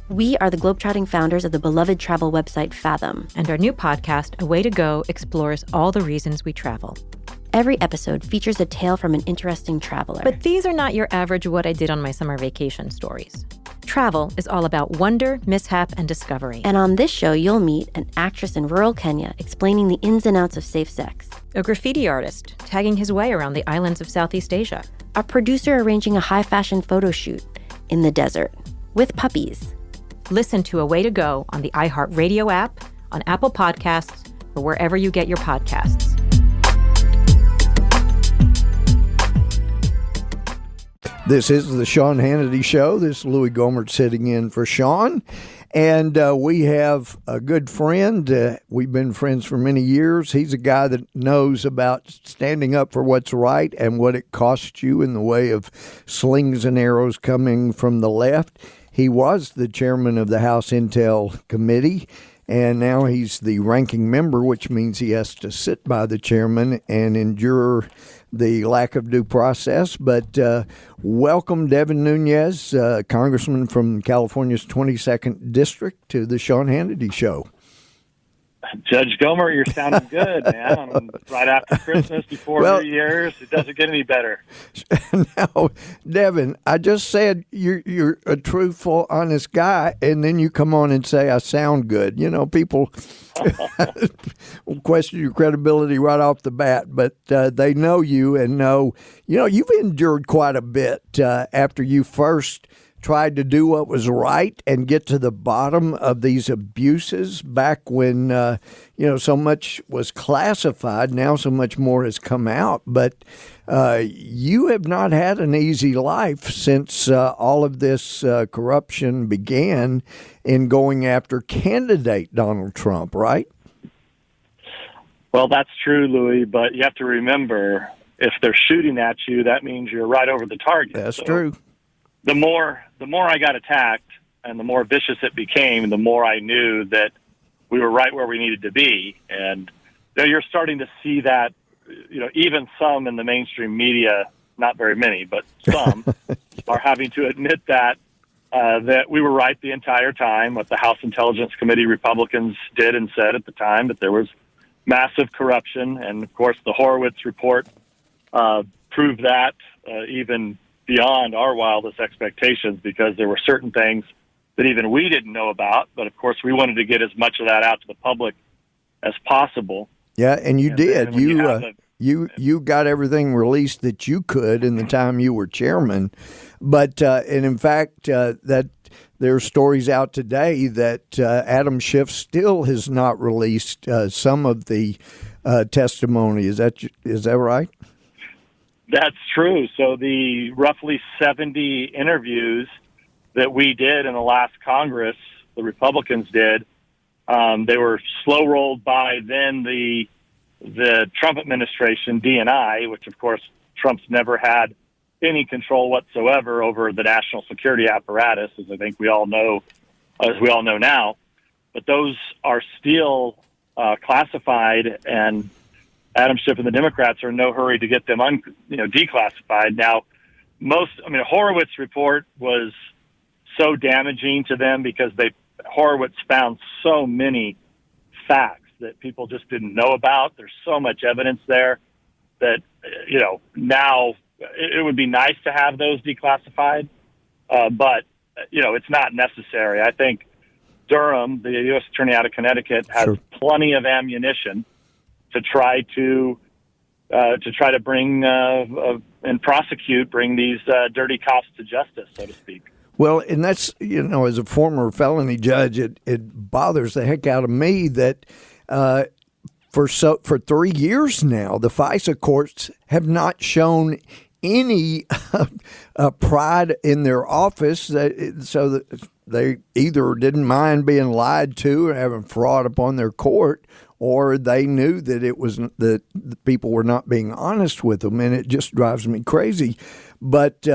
We are the globetrotting founders of the beloved travel website Fathom. And our new podcast, A Way to Go, explores all the reasons we travel. Every episode features a tale from an interesting traveler. But these are not your average what I did on my summer vacation stories. Travel is all about wonder, mishap, and discovery. And on this show, you'll meet an actress in rural Kenya explaining the ins and outs of safe sex. A graffiti artist tagging his way around the islands of Southeast Asia. A producer arranging a high-fashion photo shoot in the desert with puppies. Listen to A Way to Go on the iHeartRadio app, on Apple Podcasts, or wherever you get your podcasts. This is the Sean Hannity Show. This is Louie Gohmert sitting in for Sean. And we have a good friend. We've been friends for many years. He's a guy that knows about standing up for what's right and what it costs you in the way of slings and arrows coming from the left. He was the chairman of the House Intel Committee, and now he's the ranking member, which means he has to sit by the chairman and endure the lack of due process. But welcome, Devin Nunes, congressman from California's 22nd District, to the Sean Hannity Show. Judge Gohmert, you're sounding good, man. Right after Christmas, before New Year's, it doesn't get any better. Now, Devin, I just said you're a truthful, honest guy, and then you come on and say I sound good. You know, people question your credibility right off the bat, but they know you and know, you've endured quite a bit after you first tried to do what was right and get to the bottom of these abuses back when, so much was classified. Now so much more has come out. But you have not had an easy life since all of this corruption began in going after candidate Donald Trump, right? Well, that's true, Louie, but you have to remember, if they're shooting at you, that means you're right over the target. That's true. The more I got attacked and the more vicious it became, the more I knew that we were right where we needed to be. And you're starting to see that, even some in the mainstream media, not very many, but some, are having to admit that we were right the entire time. What the House Intelligence Committee Republicans did and said at the time, that there was massive corruption. And, of course, the Horowitz report proved that even beyond our wildest expectations, because there were certain things that even we didn't know about. But, of course, we wanted to get as much of that out to the public as possible. Yeah, and you did. You got everything released that you could in the time you were chairman. But, and in fact, that there are stories out today that Adam Schiff still has not released some of the testimony. Is that right? That's true. So the roughly 70 interviews that we did in the last Congress, the Republicans did, they were slow-rolled by then the Trump administration, DNI, which, of course, Trump's never had any control whatsoever over the national security apparatus, as I think we all know now. But those are still classified, and Adam Schiff and the Democrats are in no hurry to get them declassified. Now, Horowitz report was so damaging to them because Horowitz found so many facts that people just didn't know about. There's so much evidence there that, now it would be nice to have those declassified, but, it's not necessary. I think Durham, the U.S. Attorney out of Connecticut, has plenty of ammunition to try to bring and prosecute, bring these dirty cops to justice, so to speak. Well, and that's, as a former felony judge, it bothers the heck out of me that for 3 years now, the FISA courts have not shown any pride in their office, so that they either didn't mind being lied to or having fraud upon their court, or they knew that it was that the people were not being honest with them, and it just drives me crazy. But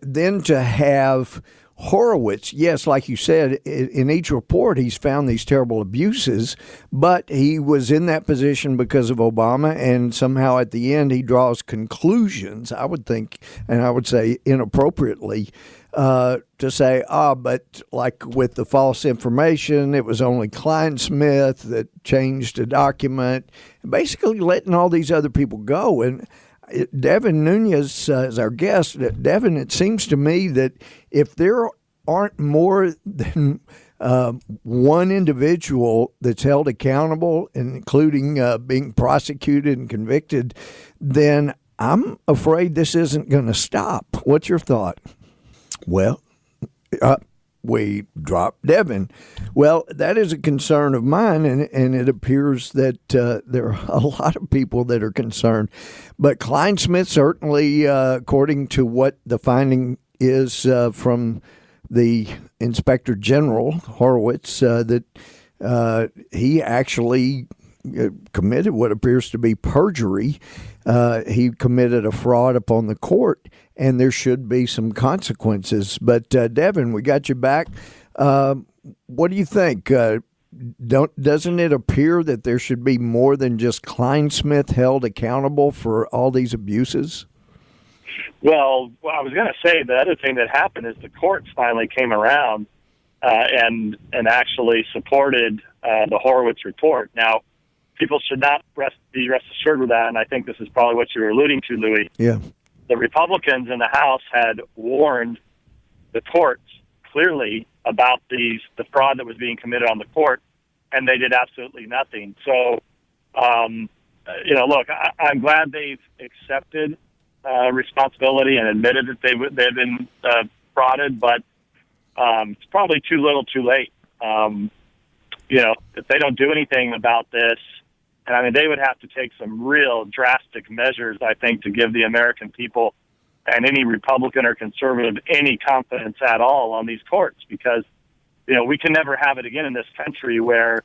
then to have Horowitz, yes, like you said, in each report he's found these terrible abuses, but he was in that position because of Obama, and somehow at the end he draws conclusions, I would think, and I would say inappropriately, to say, but like with the false information, it was only Kleinsmith that changed a document, basically letting all these other people go. And Devin Nunes is our guest. Devin, it seems to me that if there aren't more than one individual that's held accountable, including being prosecuted and convicted, then I'm afraid this isn't going to stop. What's your thought? Well, we dropped Devin. Well, that is a concern of mine, and it appears that there are a lot of people that are concerned. But Kleinsmith, certainly, according to what the finding is from the Inspector General, Horowitz, that he actually committed what appears to be perjury. He committed a fraud upon the court, and there should be some consequences. But Devin, we got you back. What do you think? Doesn't it appear that there should be more than just Kleinsmith held accountable for all these abuses? Well, I was going to say the other thing that happened is the courts finally came around and actually supported the Horowitz report. Now, people should not be rest assured with that, and I think this is probably what you were alluding to, Louie. Yeah. The Republicans in the House had warned the courts clearly about the fraud that was being committed on the court, and they did absolutely nothing. So, look, I'm glad they've accepted responsibility and admitted that they've been frauded, but it's probably too little, too late. If they don't do anything about this, and I mean, they would have to take some real drastic measures, I think, to give the American people and any Republican or conservative any confidence at all on these courts, because, we can never have it again in this country where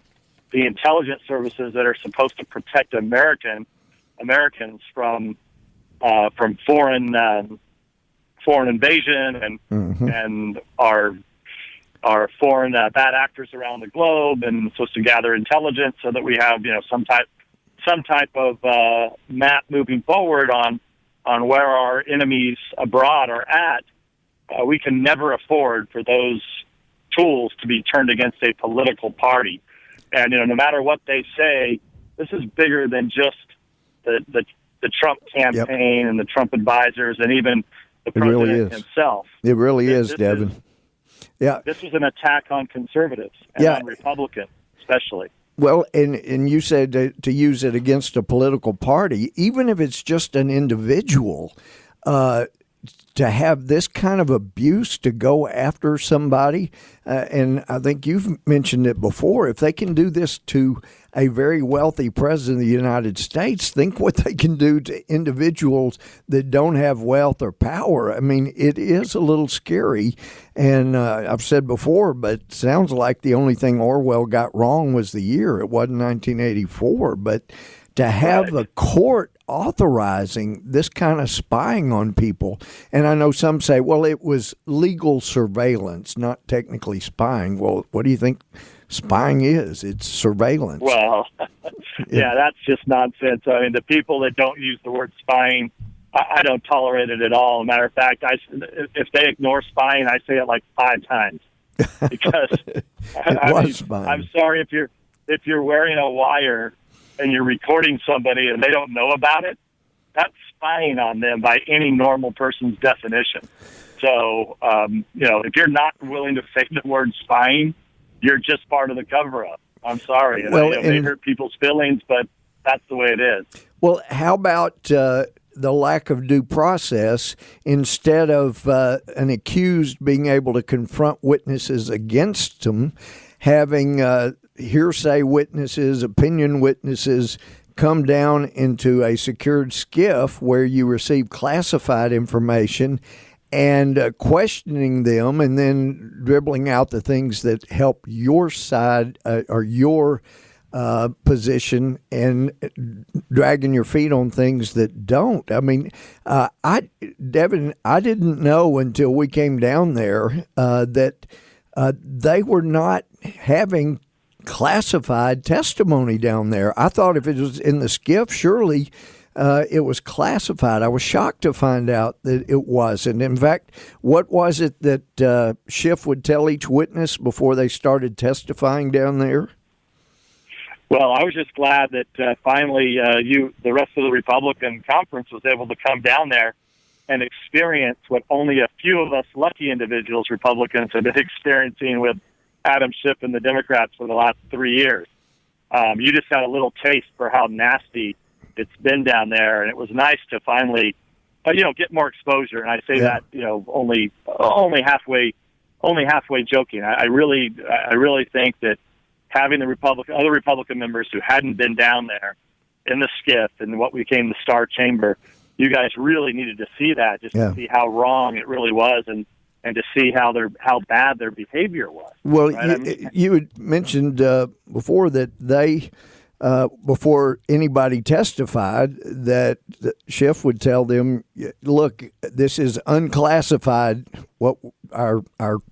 the intelligence services that are supposed to protect Americans from foreign invasion and our foreign bad actors around the globe, and supposed to gather intelligence so that we have some type of map moving forward on where our enemies abroad are at. We can never afford for those tools to be turned against a political party. And no matter what they say, this is bigger than just the Trump campaign and the Trump advisors and even the president himself. It really is, Devin. This was an attack on conservatives and on Republicans especially. Well, and you said to use it against a political party, even if it's just an individual, to have this kind of abuse to go after somebody, and I think you've mentioned it before, if they can do this to a very wealthy president of the United States, think what they can do to individuals that don't have wealth or power. I mean, it is a little scary, and I've said before, but it sounds like the only thing Orwell got wrong was the year. It wasn't 1984, but to have the court authorizing this kind of spying on people, and I know some say, well, it was legal surveillance, not technically spying. Well, what do you think spying is? It's surveillance. Well, that's just nonsense. I mean, the people that don't use the word spying, I don't tolerate it at all. As a matter of fact, if they ignore spying, I say it like 5 times because I'm sorry if you're wearing a wire and you're recording somebody and they don't know about it, that's spying on them by any normal person's definition. So, if you're not willing to say the word spying, you're just part of the cover-up. I'm sorry. Well, it may hurt people's feelings, but that's the way it is. Well, how about the lack of due process, instead of an accused being able to confront witnesses against them, having hearsay witnesses, opinion witnesses come down into a secured skiff where you receive classified information and questioning them and then dribbling out the things that help your side or your position and dragging your feet on things that don't. I mean, Devin, I didn't know until we came down there that they were not having classified testimony down there. I thought if it was in the skiff, surely it was classified. I was shocked to find out that it wasn't. In fact, what was it that Schiff would tell each witness before they started testifying down there? Well, I was just glad that finally the rest of the Republican conference was able to come down there and experience what only a few of us lucky individuals, Republicans, have been experiencing with Adam Schiff and the Democrats for the last 3 years. You just got a little taste for how nasty it's been down there, and it was nice to finally, get more exposure. And I say that, only halfway joking. I really think that having other Republican members who hadn't been down there in the skiff and what became the Star Chamber, you guys really needed to see that, just to see how wrong it really was, and to see how bad their behavior was. Well, right? you had mentioned before that they, before anybody testified, that Schiff would tell them, look, this is unclassified, what our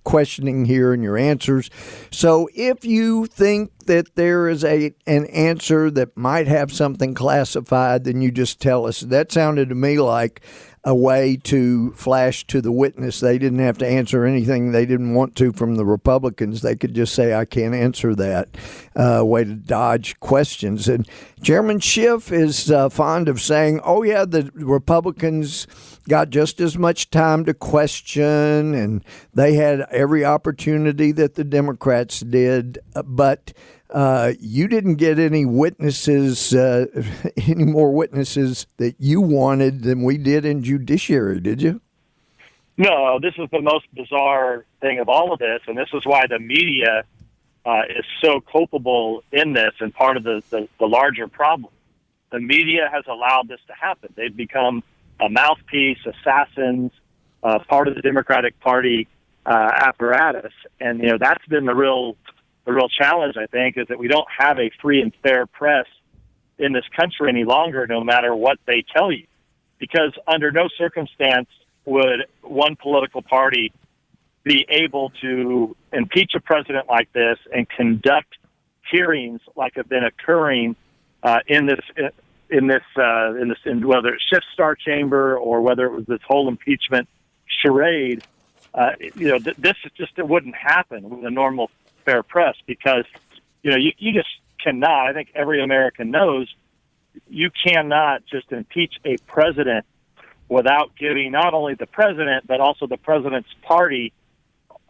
questioning here and your answers. So if you think that there is an answer that might have something classified, then you just tell us. That sounded to me like a way to flash to the witness. They didn't have to answer anything they didn't want to from the Republicans. They could just say, I can't answer that. Way to dodge questions. And Chairman Schiff is fond of saying, oh, yeah, the Republicans got just as much time to question, and they had every opportunity that the Democrats did. But you didn't get any witnesses, any more witnesses that you wanted than we did in judiciary, did you? No, this is the most bizarre thing of all of this, and this is why the media is so culpable in this and part of the larger problem. The media has allowed this to happen. They've become a mouthpiece, assassins, part of the Democratic Party apparatus, and that's been the real challenge, I think, is that we don't have a free and fair press in this country any longer, no matter what they tell you. Because under no circumstance would one political party be able to impeach a president like this and conduct hearings like have been occurring in whether it's Schiff's Star Chamber or whether it was this whole impeachment charade. This just it wouldn't happen with a normal fair press, because you just cannot. I think every American knows you cannot just impeach a president without giving not only the president but also the president's party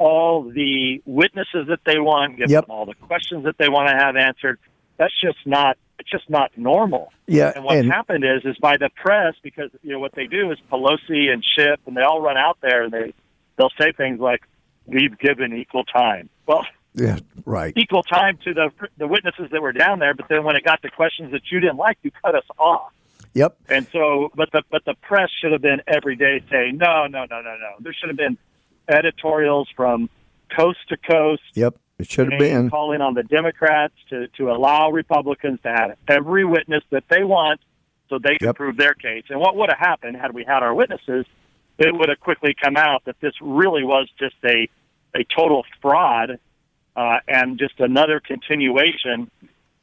all the witnesses that they want, give them all the questions that they want to have answered. That's just not. It's just not normal. Yeah, and what's happened is by the press, because what they do is Pelosi and Schiff, and they all run out there and they'll say things like, "We've given equal time." Well, yeah, right. Equal time to the witnesses that were down there, but then when it got to questions that you didn't like, you cut us off. Yep. And so, but the press should have been every day saying, no. There should have been editorials from coast to coast. Yep. It should have been calling on the Democrats to allow Republicans to have every witness that they want so they can prove their case. And what would have happened had we had our witnesses, it would have quickly come out that this really was just a total fraud and just another continuation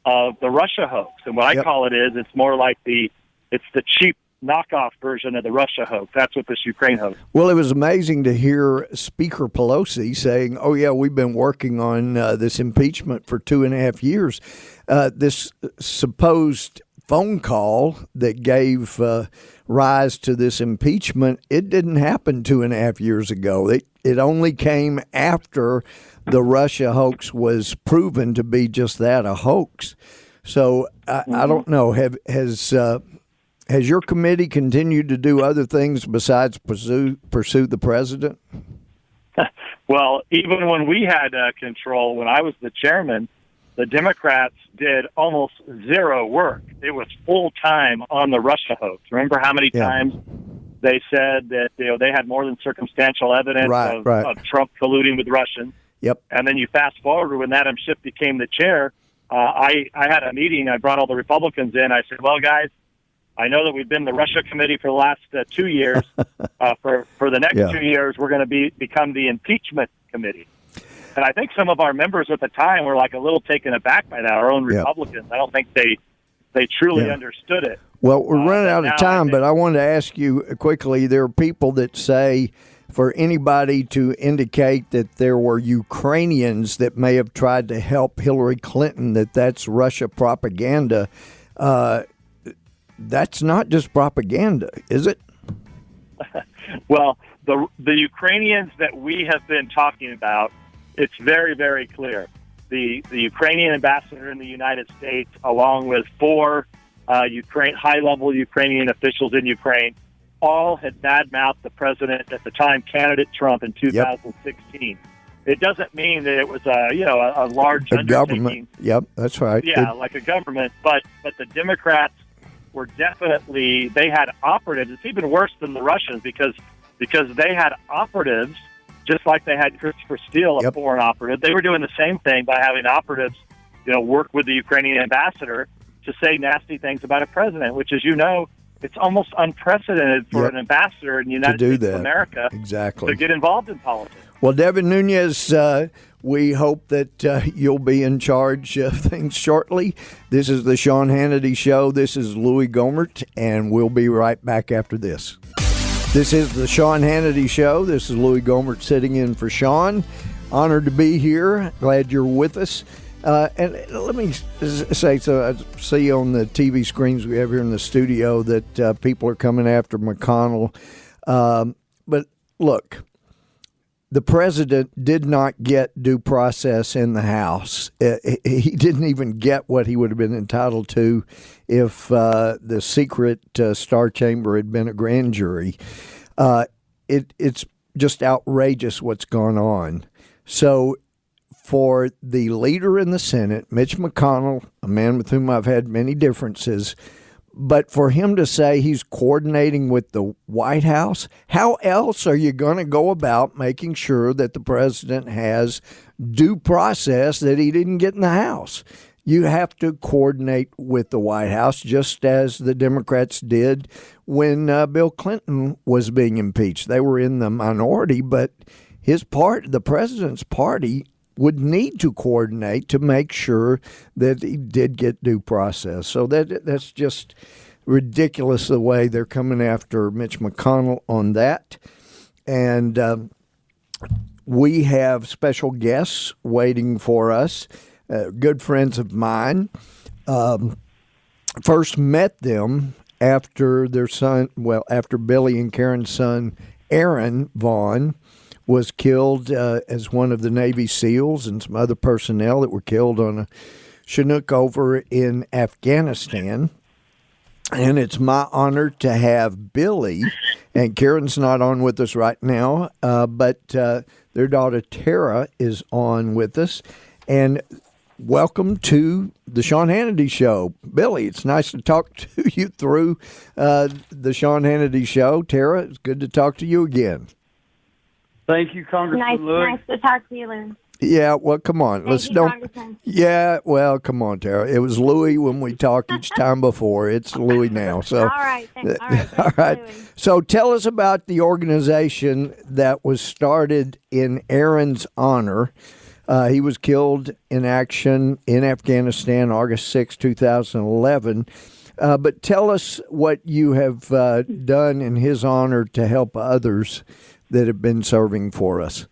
of the Russia hoax. And what I call it is, it's more like it's the cheap knockoff version of the Russia hoax. That's what this Ukraine hoax. Well, it was amazing to hear Speaker Pelosi saying, oh, yeah, we've been working on this impeachment for 2.5 years. This supposed phone call that gave rise to this impeachment, it didn't happen 2.5 years ago. It only came after the Russia hoax was proven to be just that, a hoax. So I don't know. Has your committee continued to do other things besides pursue the president? Well, even when we had control, when I was the chairman, the Democrats did almost zero work. It was full time on the Russia hoax. Remember how many times they said that they had more than circumstantial evidence of Trump colluding with Russians? Yep. And then you fast forward when Adam Schiff became the chair. I had a meeting. I brought all the Republicans in. I said, well, guys, I know that we've been the Russia committee for the last 2 years. For the next 2 years, we're going to become the impeachment committee. And I think some of our members at the time were like a little taken aback by that, our own Republicans. I don't think they truly understood it. Well, we're running out of time, but I wanted to ask you quickly, there are people that say for anybody to indicate that there were Ukrainians that may have tried to help Hillary Clinton, that's Russia propaganda. That's not just propaganda, is it? Well, the Ukrainians that we have been talking about, it's very, very clear. The Ukrainian ambassador in the United States, along with 4 high-level Ukrainian officials in Ukraine, all had badmouthed the president at the time, candidate Trump, in 2016. It doesn't mean that it was a large undertaking. Government. Yep, that's right. Yeah, like a government. But the Democrats were definitely, they had operatives. It's even worse than the Russians because they had operatives, just like they had Christopher Steele, a foreign operative. They were doing the same thing by having operatives, work with the Ukrainian ambassador to say nasty things about a president, which, as you know, it's almost unprecedented for an ambassador in the United States of America to get involved in politics. Well, Devin Nunes, we hope that you'll be in charge of things shortly. This is the Sean Hannity Show. This is Louie Gohmert, and we'll be right back after this. This is the Sean Hannity Show. This is Louie Gohmert sitting in for Sean. Honored to be here. Glad you're with us. And let me say, so I see on the TV screens we have here in the studio that people are coming after McConnell. But look, the president did not get due process in the House. He didn't even get what he would have been entitled to if the secret Star Chamber had been a grand jury. It's just outrageous what's gone on. So for the leader in the Senate, Mitch McConnell, a man with whom I've had many differences, but for him to say he's coordinating with the White House, how else are you going to go about making sure that the president has due process that he didn't get in the House? You have to coordinate with the White House, just as the Democrats did when Bill Clinton was being impeached. They were in the minority, but the president's party would need to coordinate to make sure that he did get due process. So that's just ridiculous the way they're coming after Mitch McConnell on that. And we have special guests waiting for us, good friends of mine. First met them after after Billy and Karen's son, Aaron Vaughn, was killed as one of the Navy SEALs and some other personnel that were killed on a Chinook over in Afghanistan. And it's my honor to have Billy, and Karen's not on with us right now, but their daughter Tara is on with us. And welcome to the Sean Hannity Show. Billy, it's nice to talk to you through the Sean Hannity Show. Tara, it's good to talk to you again. Thank you, Congressman Louie. Nice to talk to you, Lou. Yeah, well, come on. Yeah, well, come on, Tara. It was Louie when we talked each time before. It's Louie now. So, all right. All right. So tell us about the organization that was started in Aaron's honor. He was killed in action in Afghanistan, August 6, 2011. But tell us what you have done in his honor to help others that have been serving for us.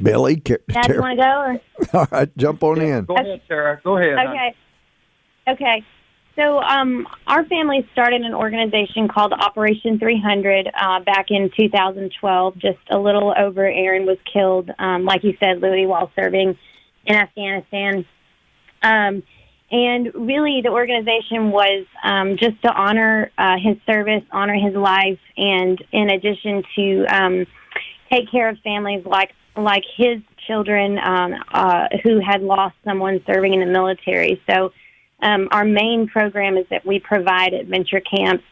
Billy? Dad, you want to go? Or? All right, jump on in. Go ahead, Sarah. Go ahead. Okay. So our family started an organization called Operation 300 back in 2012, just a little over Aaron was killed, like you said, Louie, while serving in Afghanistan. And And really, the organization was just to honor his service, honor his life, and in addition to take care of families like his children who had lost someone serving in the military. So our main program is that we provide adventure camps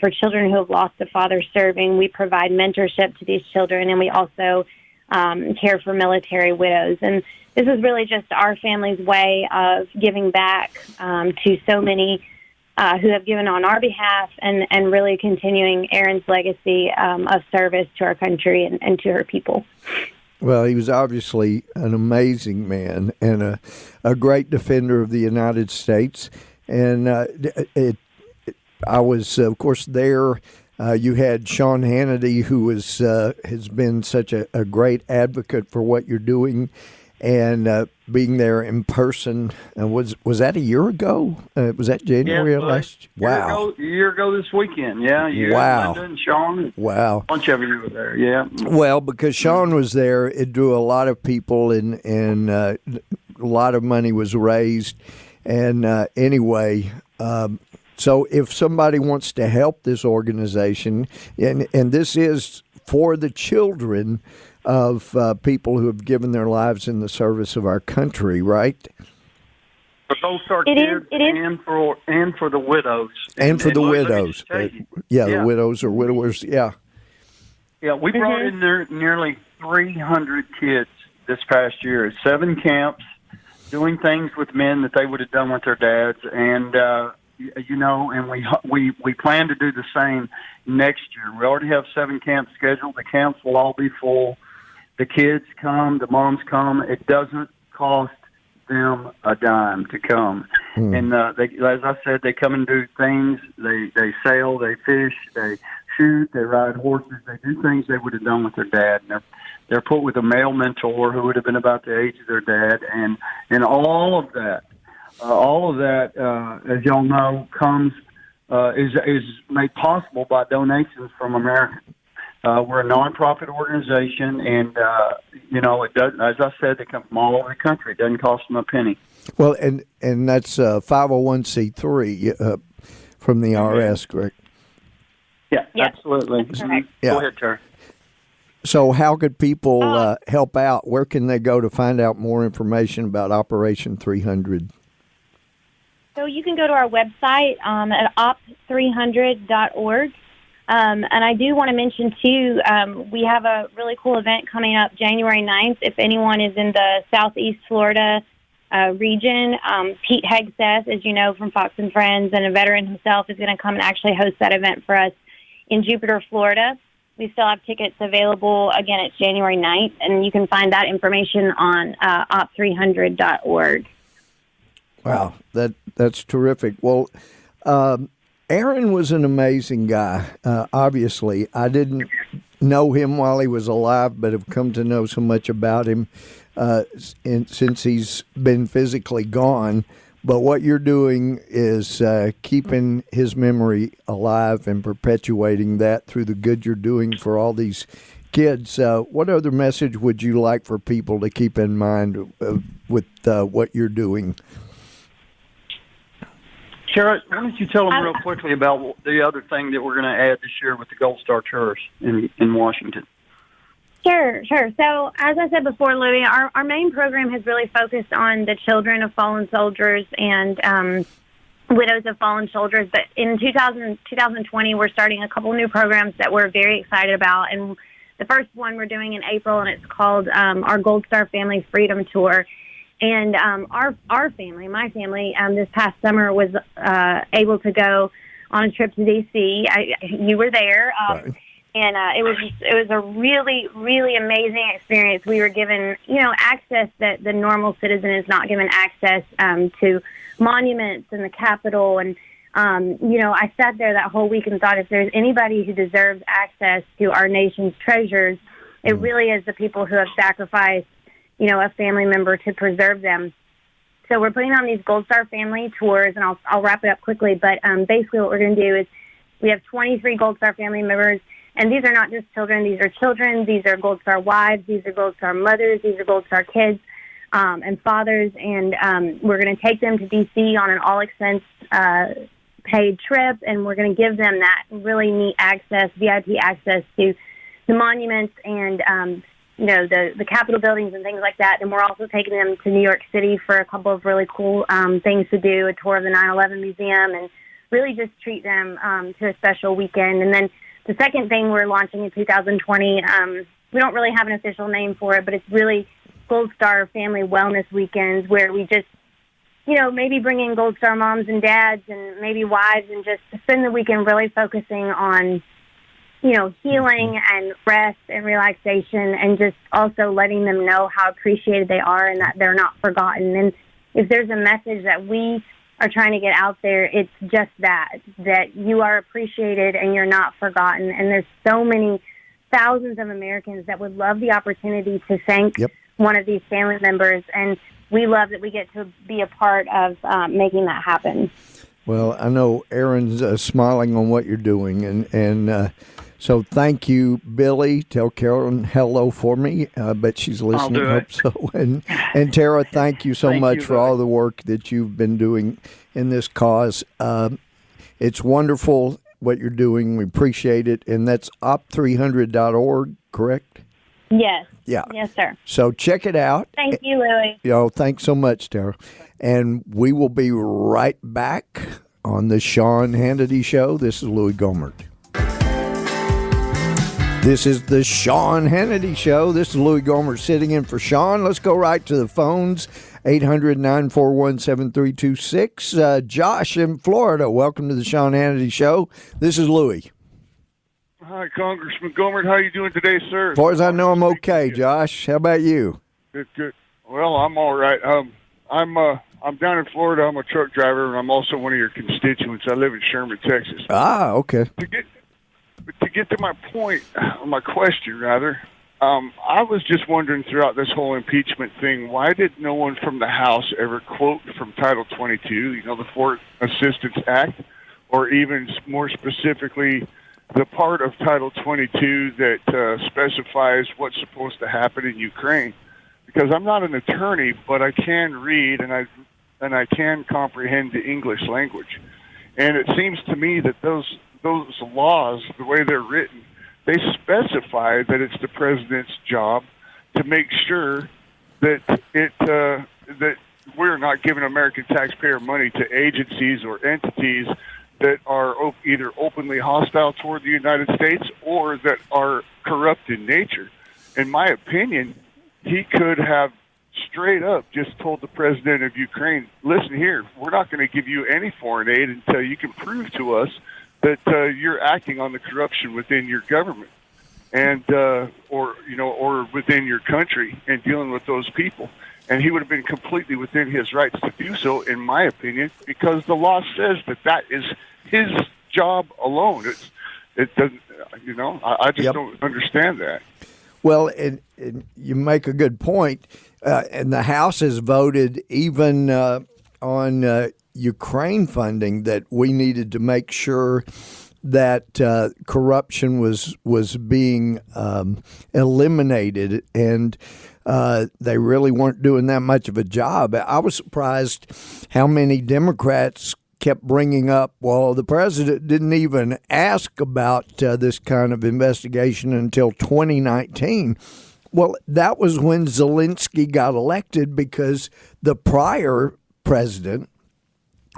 for children who have lost a father serving. We provide mentorship to these children, and we also care for military widows. And this is really just our family's way of giving back to so many who have given on our behalf and really continuing Erin's legacy of service to our country and to her people. Well, he was obviously an amazing man and a great defender of the United States. And I was, of course, there. You had Sean Hannity, who has been such a great advocate for what you're doing, and being there in person. Was that a year ago? Was that January of last? Wow, a year ago this weekend. Yeah, wow. Linda and Sean. Wow, a bunch of you were there. Yeah. Well, because Sean was there, it drew a lot of people, and a lot of money was raised. And anyway. So if somebody wants to help this organization, and this is for the children of people who have given their lives in the service of our country, right? For both our kids and for the widows. And for the widows. The widows or widowers, yeah. Yeah, we brought in there nearly 300 kids this past year at 7 camps, doing things with men that they would have done with their dads, and and we plan to do the same next year. We already have 7 camps scheduled. The camps will all be full. The kids come, the moms come. It doesn't cost them a dime to come. And as I said, they come and do things. They sail, they fish, they shoot, they ride horses. They do things they would have done with their dad. And they're put with a male mentor who would have been about the age of their dad, and all of that. As y'all know, comes is made possible by donations from Americans. We're a nonprofit organization, and it does. As I said, they come from all over the country. It doesn't cost them a penny. Well, and that's 501c3 from the IRS, correct? Yeah, absolutely. Yeah. Go ahead, Terry. So how could people help out? Where can they go to find out more information about Operation 300? So you can go to our website at op300.org. And I do want to mention, too, we have a really cool event coming up January 9th. If anyone is in the Southeast Florida region, Pete Hegseth, as you know, from Fox and Friends, and a veteran himself, is going to come and actually host that event for us in Jupiter, Florida. We still have tickets available. Again, it's January 9th, and you can find that information on op300.org. Wow, that's terrific. Well, Aaron was an amazing guy, obviously. I didn't know him while he was alive, but have come to know so much about him since he's been physically gone. But what you're doing is keeping his memory alive and perpetuating that through the good you're doing for all these kids. What other message would you like for people to keep in mind with what you're doing? Shara, why don't you tell them real quickly about the other thing that we're going to add this year with the Gold Star Tours in Washington? Sure. So, as I said before, Louie, our main program has really focused on the children of fallen soldiers and widows of fallen soldiers. But in 2020, we're starting a couple new programs that we're very excited about. And the first one we're doing in April, and it's called our Gold Star Family Freedom Tour. And our family, my family, this past summer was able to go on a trip to D.C. You were there, right. And it was a really, really amazing experience. We were given, access that the normal citizen is not given access to monuments and the Capitol. And I sat there that whole week and thought, if there's anybody who deserves access to our nation's treasures, it really is the people who have sacrificed a family member to preserve them. So we're putting on these Gold Star Family Tours, and I'll wrap it up quickly, but basically what we're going to do is we have 23 Gold Star family members, and these are not just children, these are Gold Star wives, these are Gold Star mothers, these are Gold Star kids. and fathers, and we're going to take them to D.C. on an all-expense paid trip, and we're going to give them that really neat access, VIP access to the monuments and the Capitol buildings and things like that. And we're also taking them to New York City for a couple of really cool things to do, a tour of the 9/11 Museum, and really just treat them to a special weekend. And then the second thing we're launching in 2020, we don't really have an official name for it, but it's really Gold Star Family Wellness Weekends, where we just, maybe bring in Gold Star moms and dads and maybe wives and just spend the weekend really focusing on, healing and rest and relaxation, and just also letting them know how appreciated they are and that they're not forgotten. And if there's a message that we are trying to get out there, it's just that you are appreciated and you're not forgotten. And there's so many thousands of Americans that would love the opportunity to thank one of these family members, and we love that we get to be a part of making that happen. Well, I know Aaron's smiling on what you're doing, and so thank you, Billy. Tell Carolyn hello for me. I bet she's listening. I'll do Hope so. And Tara, thank you so much for all the work that you've been doing in this cause. It's wonderful what you're doing. We appreciate it, and that's op300.org, correct? Yes. Yeah. Yes, sir. So check it out. Thank you, Louie. Thanks so much, Tara. And we will be right back on the Sean Hannity Show. This is Louie Gohmert. This is the Sean Hannity Show. This is Louie Gohmert sitting in for Sean. Let's go right to the phones. 800-941-7326. Josh in Florida. Welcome to the Sean Hannity Show. This is Louie. Hi, Congressman Gohmert. How are you doing today, sir? As far as I know, I'm okay, Josh. How about you? Good. Well, I'm all right. I'm down in Florida. I'm a truck driver, and I'm also one of your constituents. I live in Sherman, Texas. Ah, okay. To get to my point, or my question, rather, I was just wondering throughout this whole impeachment thing, why did no one from the House ever quote from Title 22, the Foreign Assistance Act, or even more specifically, the part of Title 22 that specifies what's supposed to happen in Ukraine? Because I'm not an attorney, but I can read and I can comprehend the English language, and it seems to me that those laws, the way they're written, they specify that it's the president's job to make sure that that we're not giving American taxpayer money to agencies or entities that are either openly hostile toward the United States or that are corrupt in nature. In my opinion, he could have straight up just told the president of Ukraine, listen here, we're not going to give you any foreign aid until you can prove to us that you're acting on the corruption within your government and or within your country and dealing with those people. And he would have been completely within his rights to do so, in my opinion, because the law says that is his job alone. It doesn't, I just don't understand that. Well, and you make a good point. And the House has voted even on Ukraine funding that we needed to make sure that corruption was being eliminated, and they really weren't doing that much of a job. I was surprised how many Democrats kept bringing up, well, the president didn't even ask about this kind of investigation until 2019. Well, that was when Zelensky got elected, because the prior president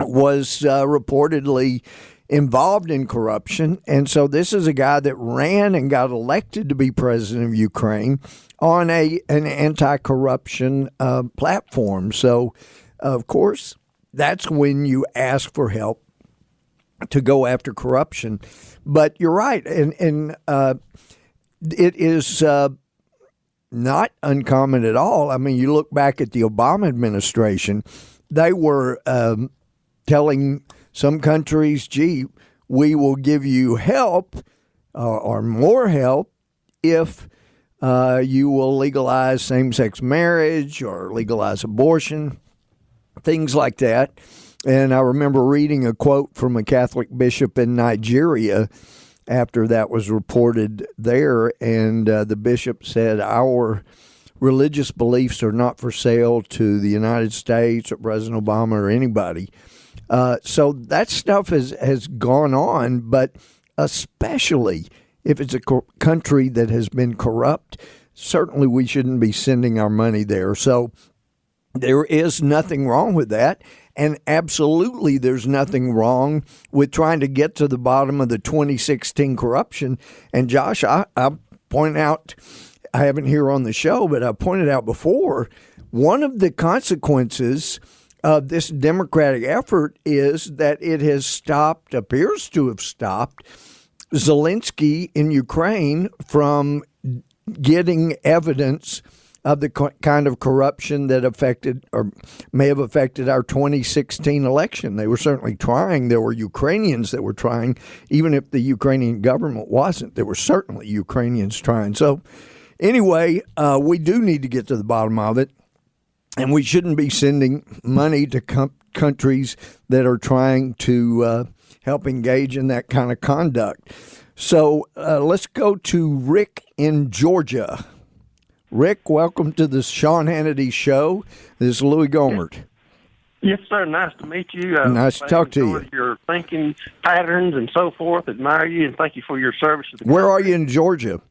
was reportedly involved in corruption. And so this is a guy that ran and got elected to be president of Ukraine on an anti-corruption platform. So, of course, that's when you ask for help to go after corruption. But you're right. And it is not uncommon at all. I mean, you look back at the Obama administration, they were telling some countries, gee, we will give you help or more help if you will legalize same-sex marriage or legalize abortion, things like that. And I remember reading a quote from a Catholic bishop in Nigeria after that was reported there, and the bishop said, our religious beliefs are not for sale to the United States or President Obama or anybody. So that stuff has gone on, but especially if it's a country that has been corrupt, certainly we shouldn't be sending our money there. So there is nothing wrong with that. And absolutely there's nothing wrong with trying to get to the bottom of the 2016 corruption. And Josh, I point out, I haven't here on the show, but I pointed out before, one of the consequences of this Democratic effort is that it appears to have stopped Zelensky in Ukraine from getting evidence of the kind of corruption that affected or may have affected our 2016 election. They were certainly trying. There were Ukrainians that were trying, even if the Ukrainian government wasn't. There were certainly Ukrainians trying. So anyway, we do need to get to the bottom of it, and we shouldn't be sending money to countries that are trying to help engage in that kind of conduct. So let's go to Rick in Georgia. Rick, welcome to the Sean Hannity Show. This is Louie Gohmert. Yes, sir. Nice to meet you. Nice to talk to you. Your thinking patterns and so forth. Admire you, and thank you for your service to the Where are you in Georgia?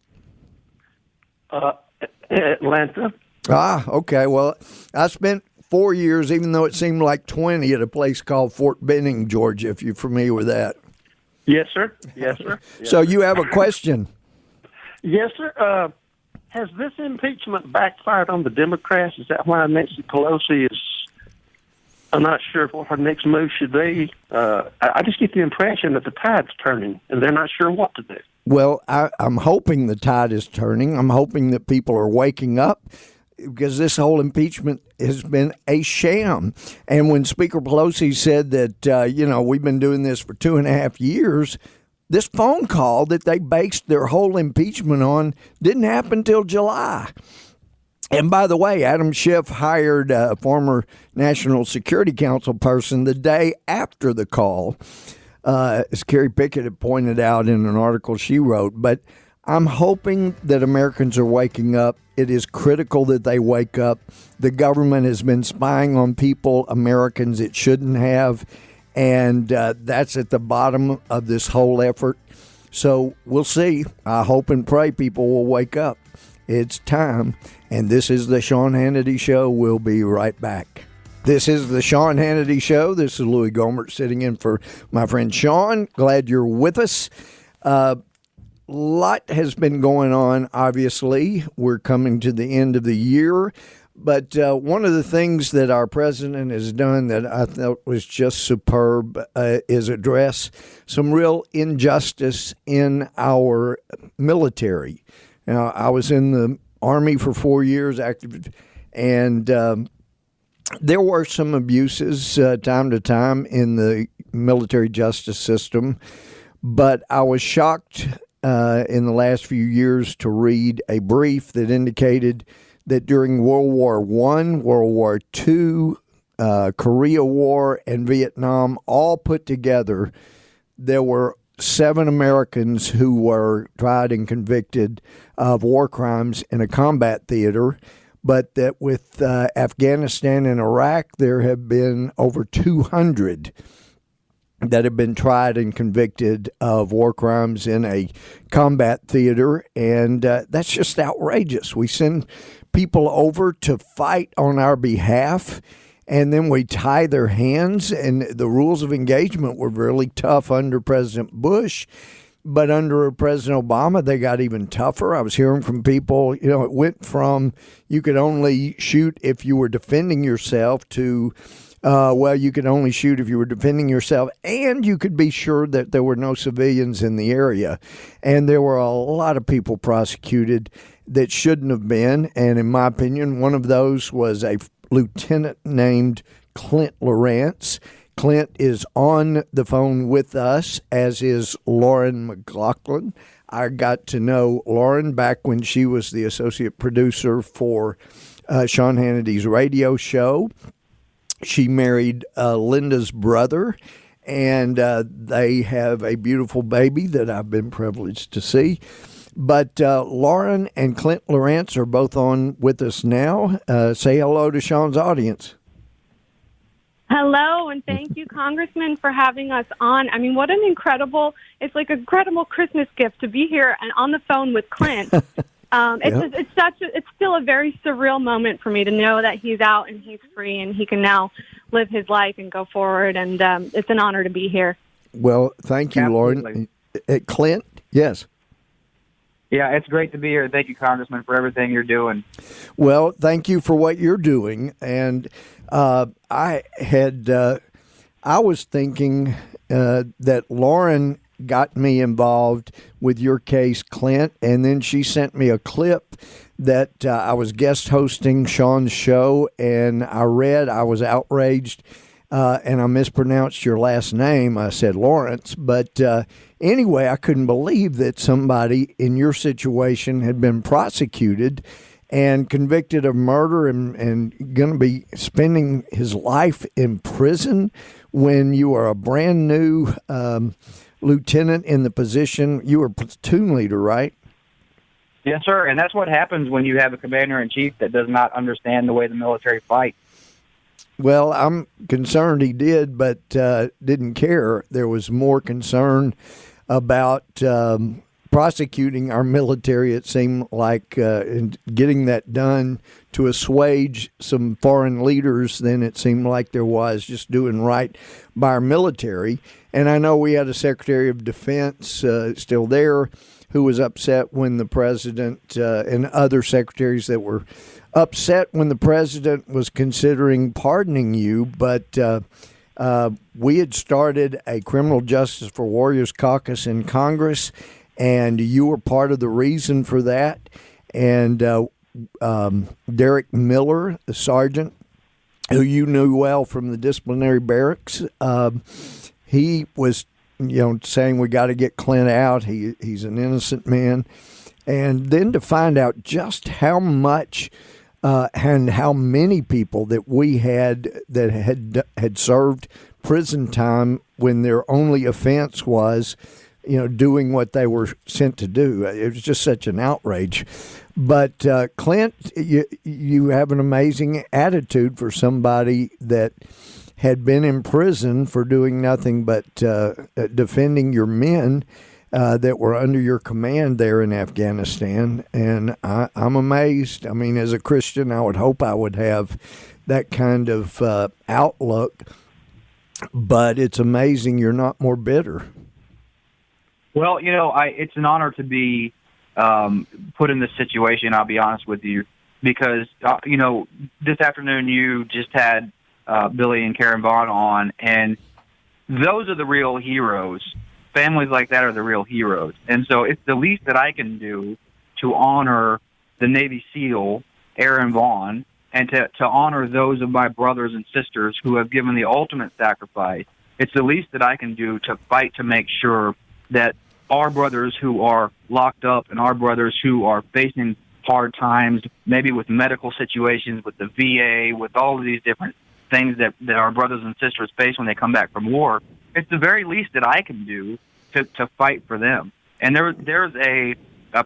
Atlanta. Ah, okay. Well, I spent 4 years, even though it seemed like 20, at a place called Fort Benning, Georgia, if you're familiar with that. Yes, sir. Yes, sir. Yes, so you have a question? Yes, sir. Has this impeachment backfired on the Democrats? Is that why Nancy Pelosi is... I'm not sure what her next move should be. I just get the impression that the tide's turning, and they're not sure what to do. Well, I'm hoping the tide is turning. I'm hoping that people are waking up, because this whole impeachment has been a sham. And when Speaker Pelosi said that, we've been doing this for 2.5 years, this phone call that they based their whole impeachment on didn't happen until July. And by the way, Adam Schiff hired a former National Security Council person the day after the call, as Carrie Pickett had pointed out in an article she wrote. But I'm hoping that Americans are waking up. It is critical that they wake up. The government has been spying on people, Americans, it shouldn't have. And that's at the bottom of this whole effort. So we'll see. I hope and pray people will wake up. It's time. And this is the Sean Hannity Show. We'll be right back. This is the Sean Hannity Show. This is Louie Gohmert sitting in for my friend Sean. Glad you're with us. Lot has been going on, obviously. We're coming to the end of the year. But one of the things that our president has done that I thought was just superb is address some real injustice in our military. Now, I was in the Army for 4 years, active, and there were some abuses time to time in the military justice system. But I was shocked in the last few years to read a brief that indicated that during World War I, World War II, Korea War, and Vietnam all put together, there were 7 Americans who were tried and convicted of war crimes in a combat theater, but that with Afghanistan and Iraq, there have been over 200 that have been tried and convicted of war crimes in a combat theater, and that's just outrageous. We send people over to fight on our behalf, and then we tie their hands, and the rules of engagement were really tough under President Bush, but under President Obama, they got even tougher. I was hearing from people, it went from you could only shoot if you were defending yourself to you could only shoot if you were defending yourself, and you could be sure that there were no civilians in the area. And there were a lot of people prosecuted that shouldn't have been. And in my opinion, one of those was a lieutenant named Clint Lawrence. Clint is on the phone with us, as is Lauren McLaughlin. I got to know Lauren back when she was the associate producer for Sean Hannity's radio show. She married Linda's brother, and they have a beautiful baby that I've been privileged to see. But Lauren and Clint Lawrence are both on with us now. Say hello to Sean's audience. Hello, and thank you, Congressman, for having us on. I mean, what an incredible, it's like an incredible Christmas gift to be here and on the phone with Clint. It's still a very surreal moment for me to know that he's out and he's free and he can now live his life and go forward. And it's an honor to be here. Well, thank you, Lauren. Clint, yes. Yeah, it's great to be here. Thank you, Congressman, for everything you're doing. Well, thank you for what you're doing. And I was thinking that Lauren got me involved with your case, Clint, and then she sent me a clip that I was guest hosting Sean's show, and I was outraged, and I mispronounced your last name. I said Lawrence, but anyway, I couldn't believe that somebody in your situation had been prosecuted and convicted of murder and going to be spending his life in prison when you are a brand new lieutenant in the position. You were platoon leader, right? Yes, sir. And that's what happens when you have a commander-in-chief that does not understand the way the military fights. Well, I'm concerned he did, but didn't care. There was more concern about prosecuting our military, it seemed like, and getting that done to assuage some foreign leaders than it seemed like there was just doing right by our military. And I know we had a Secretary of Defense still there who was upset when the president and other secretaries that were upset when the president was considering pardoning you. But we had started a Criminal Justice for Warriors caucus in Congress, and you were part of the reason for that. And Derek Miller, the sergeant, who you knew well from the disciplinary barracks, he was, saying we got to get Clint out. He's an innocent man. And then to find out just how much and how many people that we had that had served prison time when their only offense was, doing what they were sent to do. It was just such an outrage. But Clint, you have an amazing attitude for somebody that had been in prison for doing nothing but defending your men that were under your command there in Afghanistan. And I'm amazed. I mean, as a Christian, I would hope I would have that kind of outlook. But it's amazing you're not more bitter. Well, it's an honor to be put in this situation, I'll be honest with you, because, this afternoon you just had Billy and Karen Vaughn on, and those are the real heroes. Families like that are the real heroes. And so it's the least that I can do to honor the Navy SEAL, Aaron Vaughn, and to honor those of my brothers and sisters who have given the ultimate sacrifice. It's the least that I can do to fight to make sure that our brothers who are locked up and our brothers who are facing hard times, maybe with medical situations, with the VA, with all of these different things that our brothers and sisters face when they come back from war, it's the very least that I can do to fight for them. And there's a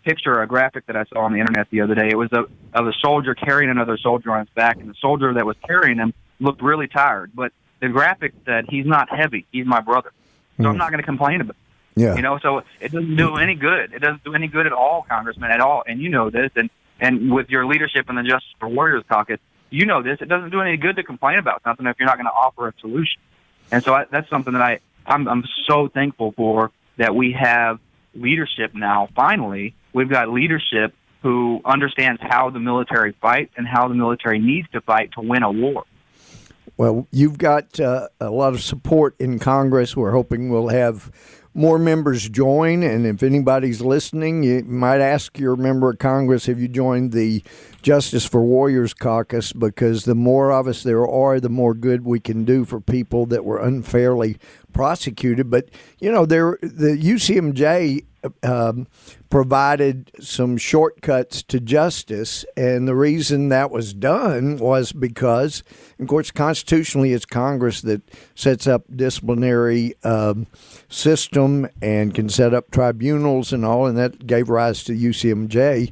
picture, a graphic that I saw on the internet the other day. It was of a soldier carrying another soldier on his back, and the soldier that was carrying him looked really tired. But the graphic said, he's not heavy, he's my brother. So I'm not going to complain about it. Yeah. So it doesn't do any good. It doesn't do any good at all, Congressman, at all. And you know this, and with your leadership in the Justice for Warriors caucus, you know this. It doesn't do any good to complain about something if you're not going to offer a solution. And so that's something that I'm so thankful for, that we have leadership now. Finally, we've got leadership who understands how the military fights and how the military needs to fight to win a war. Well, you've got a lot of support in Congress. We're hoping we'll have more members join, and if anybody's listening, you might ask your member of Congress, have you joined the Justice for Warriors caucus, because the more of us there are, the more good we can do for people that were unfairly prosecuted. But, the UCMJ provided some shortcuts to justice, and the reason that was done was because, of course, constitutionally it's Congress that sets up disciplinary system and can set up tribunals and all, and that gave rise to UCMJ.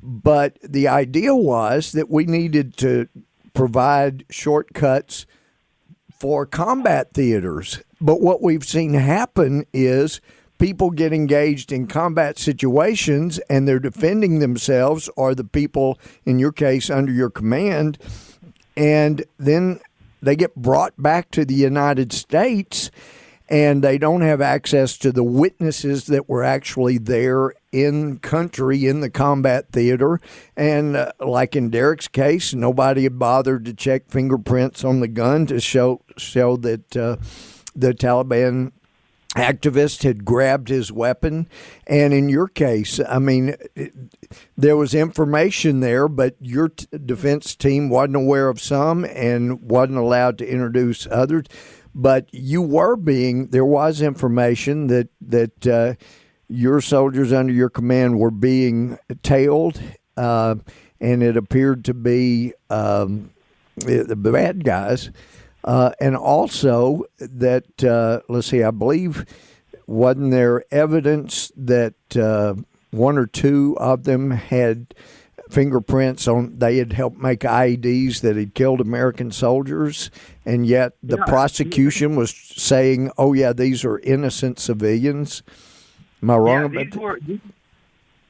But the idea was that we needed to provide shortcuts for combat theaters. But what we've seen happen is people get engaged in combat situations and they're defending themselves, or the people, in your case, under your command, and then they get brought back to the United States and they don't have access to the witnesses that were actually there in country in the combat theater. And like in Derek's case, nobody had bothered to check fingerprints on the gun to show that the Taliban activist had grabbed his weapon. And in your case, I mean, there was information there, but your defense team wasn't aware of some and wasn't allowed to introduce others. But there was information that your soldiers under your command were being tailed, and it appeared to be the bad guys. And also that, I believe, wasn't there evidence that one or two of them had fingerprints they had helped make IEDs that had killed American soldiers, and yet the prosecution was saying, oh, yeah, these are innocent civilians. Am I wrong about that?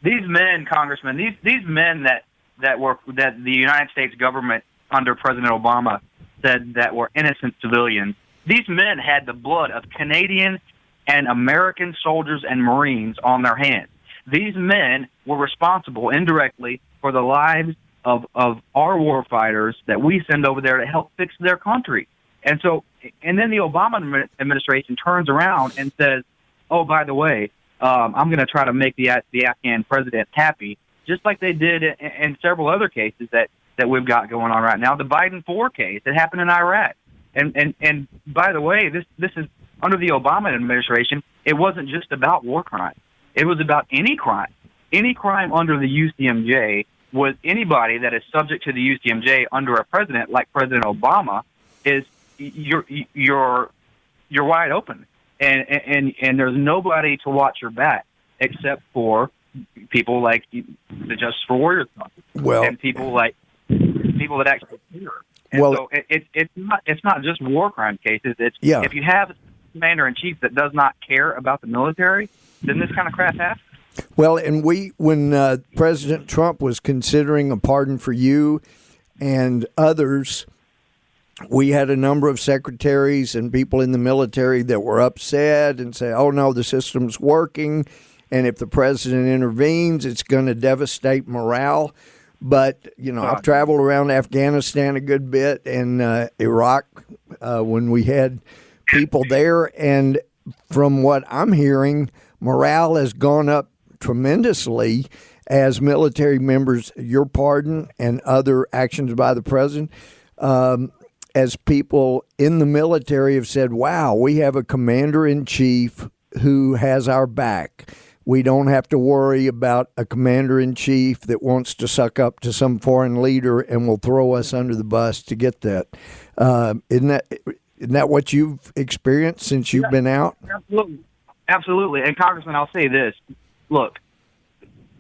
These men, Congressman, these men that the United States government under President Obama said that were innocent civilians, these men had the blood of Canadian and American soldiers and Marines on their hands. These men were responsible indirectly for the lives of our war fighters that we send over there to help fix their country. And then the Obama administration turns around and says, oh, by the way, I'm going to try to make the Afghan president happy, just like they did in several other cases that we've got going on right now. The Biden 4 case that happened in Iraq. And by the way, this is under the Obama administration. It wasn't just about war crimes. It was about any crime. Any crime under the UCMJ was anybody that is subject to the UCMJ under a president like President Obama is you're wide open. And there's nobody to watch your back except for people like the Justice for Warriors and people that actually care. And so it's not just war crime cases. If you have a commander in chief that does not care about the military, then this kind of crap happens. Well, and when President Trump was considering a pardon for you and others, we had a number of secretaries and people in the military that were upset and say, oh, no, the system's working, and if the president intervenes, it's going to devastate morale. But, I've traveled around Afghanistan a good bit and Iraq when we had people there, and from what I'm hearing, morale has gone up tremendously as military members, your pardon and other actions by the president, as people in the military have said, wow, we have a commander-in-chief who has our back. We don't have to worry about a commander-in-chief that wants to suck up to some foreign leader and will throw us under the bus to get that. Isn't that what you've experienced since you've been out? Absolutely. And Congressman, I'll say this. Look,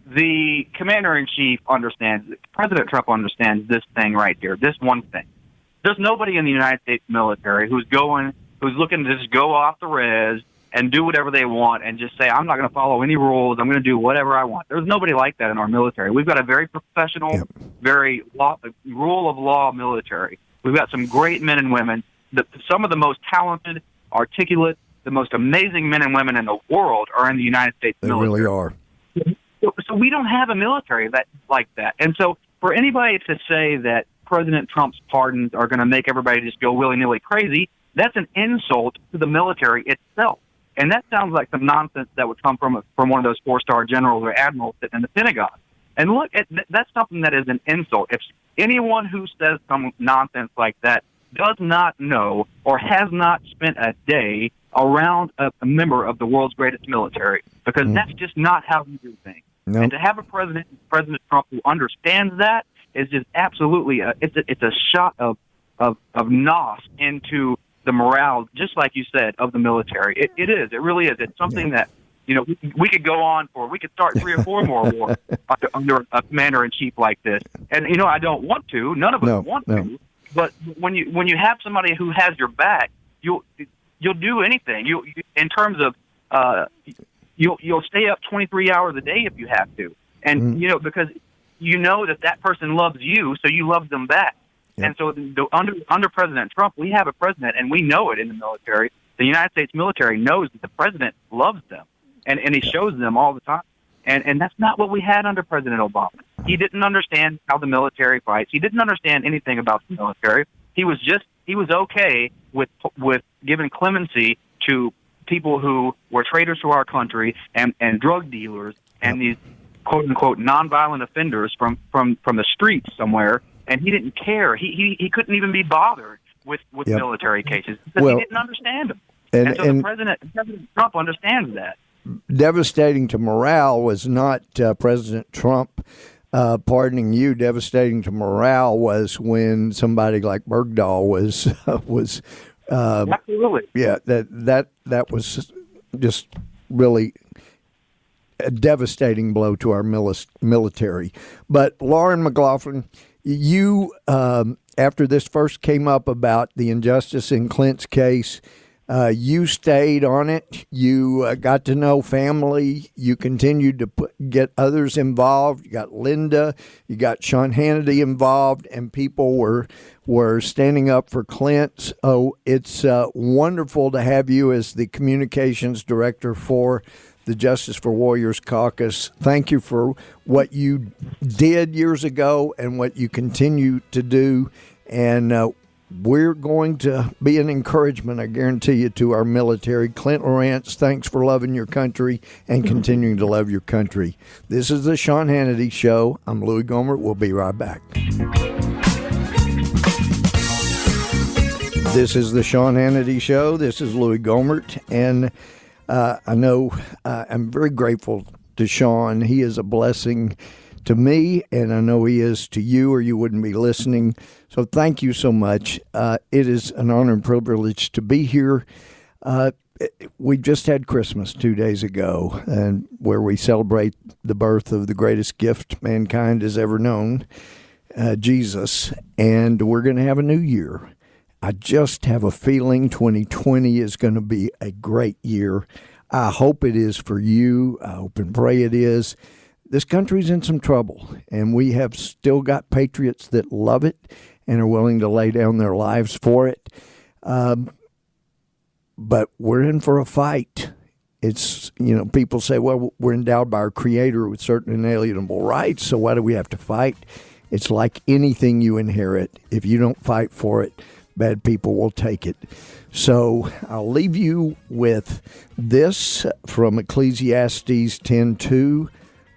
the commander-in-chief understands, President Trump understands this thing right here, this one thing. There's nobody in the United States military who's looking to just go off the res and do whatever they want and just say, I'm not going to follow any rules. I'm going to do whatever I want. There's nobody like that in our military. We've got a very professional, very rule of law military. We've got some great men and women, some of the most talented, articulate, the most amazing men and women in the world are in the United States military. They really are. So we don't have a military like that. And so for anybody to say that President Trump's pardons are going to make everybody just go willy-nilly crazy, that's an insult to the military itself. And that sounds like some nonsense that would come from one of those 4-star generals or admirals sitting in the Pentagon. And look, that's something that is an insult. If anyone who says some nonsense like that does not know or has not spent a day around a member of the world's greatest military, because that's just not how we do things. Nope. And to have a President Trump who understands that is just absolutely it's a shot of nos into the morale, just like you said, of the military. It is. It really is. It's something that, we could go on for. We could start 3 or 4 more wars under a commander-in-chief like this. And, I don't want to. None of us want to. But when you have somebody who has your back, you'll do anything. You in terms of you'll stay up 23 hours a day if you have to. And, because that person loves you, so you love them back. Yep. And so under President Trump, we have a president, and we know it in the military. The United States military knows that the president loves them, and he shows them all the time. And that's not what we had under President Obama. He didn't understand how the military fights. He didn't understand anything about the military. He was okay with giving clemency to people who were traitors to our country and drug dealers and these quote unquote nonviolent offenders from the streets somewhere. And he didn't care. He couldn't even be bothered with military cases because he didn't understand them. And so President Trump understands that. Devastating to morale was not President Trump pardoning you. Devastating to morale was when somebody like Bergdahl was absolutely. Yeah, that was just really a devastating blow to our military. But Lauren McLaughlin, you, after this first came up about the injustice in Clint's case, you stayed on it. You got to know family. You continued to get others involved. You got Linda. You got Sean Hannity involved, and people were standing up for Clint. Oh, it's wonderful to have you as the communications director for the Justice for Warriors Caucus. Thank you for what you did years ago and what you continue to do. And we're going to be an encouragement, I guarantee you, to our military. Clint Lawrence, thanks for loving your country and continuing to love your country. This is the Sean Hannity Show. I'm Louie Gohmert. We'll be right back. This is the Sean Hannity Show. This is Louie Gohmert. And I know I'm very grateful to Sean. He is a blessing to me, and I know he is to you, or you wouldn't be listening. So thank you so much. It is an honor and privilege to be here. We just had Christmas 2 days ago, and where we celebrate the birth of the greatest gift mankind has ever known, Jesus, and we're going to have a new year. I just have a feeling 2020 is going to be a great year. I hope it is for you. I hope and pray it is. This country's in some trouble, and we have still got patriots that love it and are willing to lay down their lives for it. But we're in for a fight. It's, people say, well, we're endowed by our Creator with certain inalienable rights, so why do we have to fight? It's like anything you inherit. If you don't fight for it, bad people will take it. So I'll leave you with this from Ecclesiastes 10:2.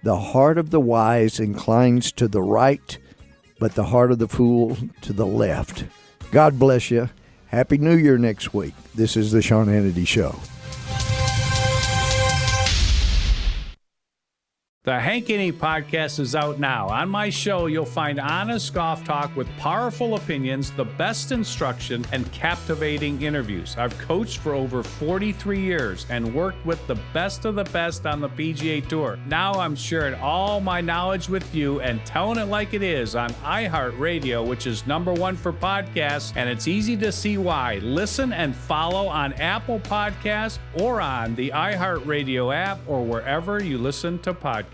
The heart of the wise inclines to the right, but the heart of the fool to the left. God bless you. Happy New Year next week. This is the Sean Hannity Show. The Hannity Podcast is out now. On my show, you'll find honest golf talk with powerful opinions, the best instruction, and captivating interviews. I've coached for over 43 years and worked with the best of the best on the PGA Tour. Now I'm sharing all my knowledge with you and telling it like it is on iHeartRadio, which is #1 for podcasts, and it's easy to see why. Listen and follow on Apple Podcasts or on the iHeartRadio app or wherever you listen to podcasts.